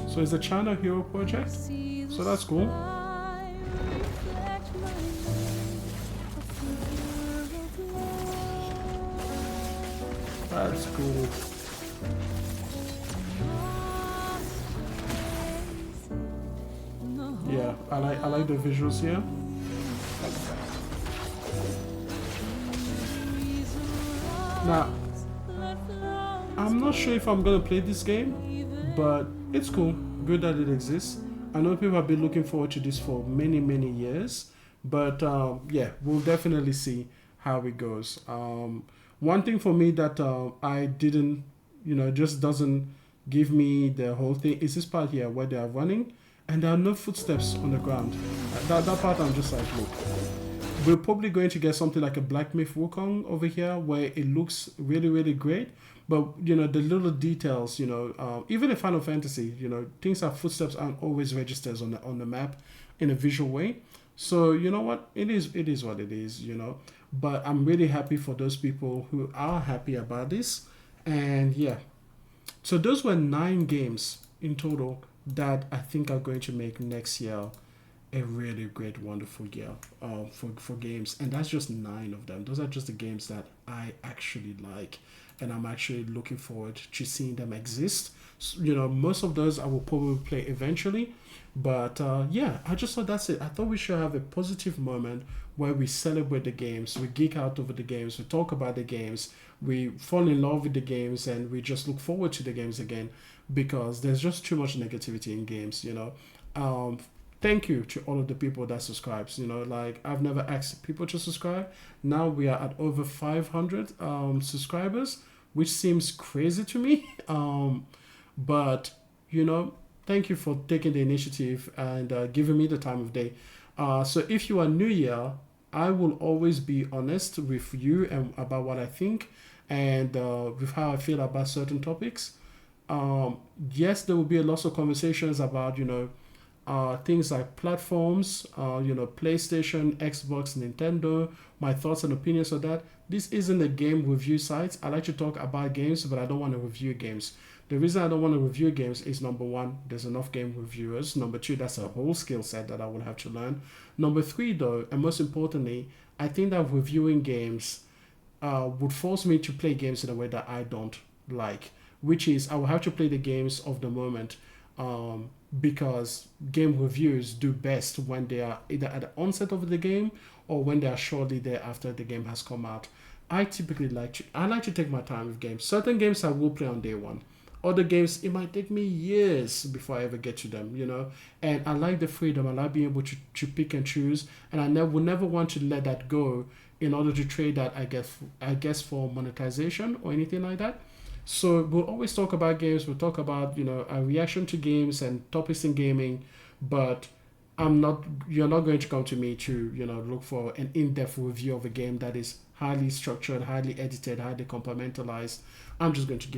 So it's a China Hero project, so that's cool. That's cool. Yeah, I like the visuals here. Now, I'm not sure if I'm gonna play this game, but it's cool. Good that it exists. I know people have been looking forward to this for many, many years, but yeah, we'll definitely see how it goes. One thing for me that I didn't, you know, just doesn't give me the whole thing is this part here where they are running and there are no footsteps on the ground. That part I'm just like, look, we're probably going to get something like a Black Myth Wukong over here where it looks really, really great. But, you know, the little details, you know, even in Final Fantasy, you know, things like footsteps aren't always registers on the map in a visual way. So, you know what? It is what it is, you know. But I'm really happy for those people who are happy about this. And yeah. So those were 9 games in total that I think are going to make next year a really great, wonderful year for games. And that's just 9 of them. Those are just the games that I actually like, and I'm actually looking forward to seeing them exist. So, most of those I will probably play eventually. But yeah, I just thought that's it. I thought we should have a positive moment where we celebrate the games, we geek out over the games, we talk about the games, we fall in love with the games, and we just look forward to the games again, because there's just too much negativity in games. Thank you to all of the people that subscribes. Like, I've never asked people to subscribe. Now we are at over 500 subscribers, which seems crazy to me. But thank you for taking the initiative and giving me the time of day. So if you are new here, I will always be honest with you and about what I think, and with how I feel about certain topics. Yes, there will be a lot of conversations about things like platforms, PlayStation, Xbox, Nintendo, my thoughts and opinions on that. This isn't a game review site. I like to talk about games, but I don't want to review games. The reason I don't want to review games is, number one, there's enough game reviewers. Number two, that's a whole skill set that I would have to learn. Number three, though, and most importantly, I think that reviewing games would force me to play games in a way that I don't like, which is I will have to play the games of the moment, because game reviews do best when they are either at the onset of the game or when they are shortly there after the game has come out. I typically like to take my time with games. Certain games I will play on day one. Other games, it might take me years before I ever get to them, And I like the freedom. I like being able to pick and choose. And I will never want to let that go in order to trade that, I guess for monetization or anything like that. So we'll always talk about games. We'll talk about, our reaction to games and topics in gaming. But you're not going to come to me to, look for an in-depth review of a game that is highly structured, highly edited, highly compartmentalized. I'm just going to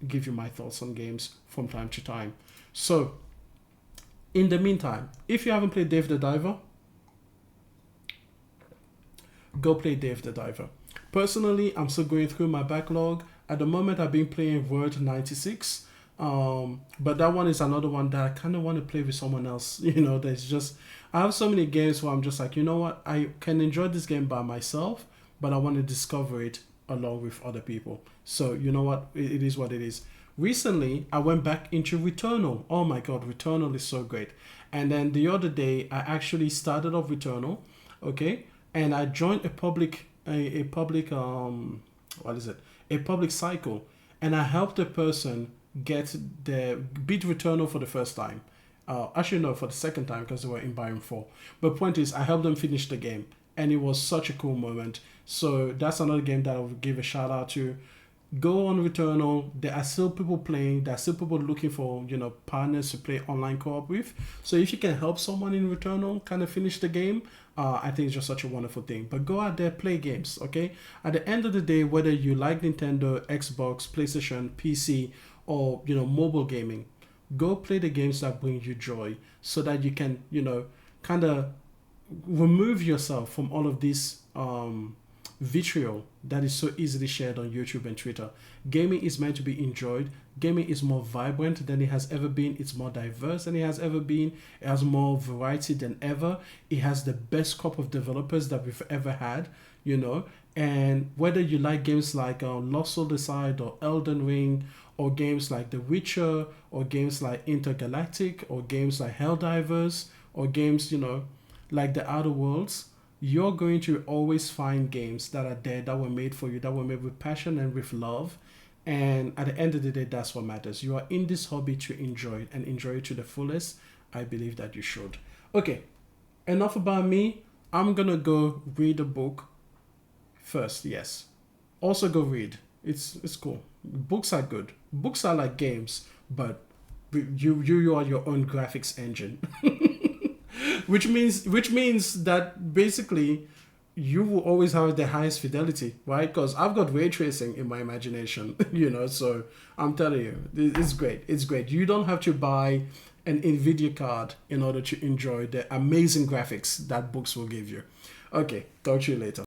give you my thoughts on games from time to time. So, in the meantime, if you haven't played Dave the Diver, go play Dave the Diver. Personally, I'm still going through my backlog. At the moment, I've been playing Word 96. But that one is another one that I kind of want to play with someone else. There's just, I have so many games where I'm just like, what, I can enjoy this game by myself, but I want to discover it along with other people. So what, it is what it is. Recently, I went back into Returnal. Oh my god, Returnal is so great. And then the other day, I actually started off Returnal, okay, and I joined a public cycle, and I helped a person beat Returnal for the first time. Actually no, for the second time, because they were in Biome 4. But point is, I helped them finish the game, and it was such a cool moment. So that's another game that I would give a shout out to. Go on Returnal. There are still people playing. There are still people looking for, partners to play online co-op with. So if you can help someone in Returnal kind of finish the game, I think it's just such a wonderful thing. But go out there, play games, okay? At the end of the day, whether you like Nintendo, Xbox, PlayStation, PC, or, mobile gaming, go play the games that bring you joy, so that you can, kind of remove yourself from all of this vitriol that is so easily shared on YouTube and Twitter. Gaming is meant to be enjoyed. Gaming is more vibrant than it has ever been. It's more diverse than it has ever been. It has more variety than ever. It has the best crop of developers that we've ever had, And whether you like games like Lost Soul Decide or Elden Ring, or games like The Witcher, or games like Intergalactic, or games like Helldivers, or games, like The Outer Worlds, you're going to always find games that are there, that were made for you, that were made with passion and with love. And at the end of the day, that's what matters. You are in this hobby to enjoy it, and enjoy it to the fullest. I believe that you should. Okay, enough about me. I'm gonna go read a book first, yes. Also go read. It's cool. Books are good. Books are like games, but you are your own graphics engine. which means that basically you will always have the highest fidelity, right? Because I've got ray tracing in my imagination, so I'm telling you, it's great. It's great. You don't have to buy an NVIDIA card in order to enjoy the amazing graphics that books will give you. Okay, talk to you later.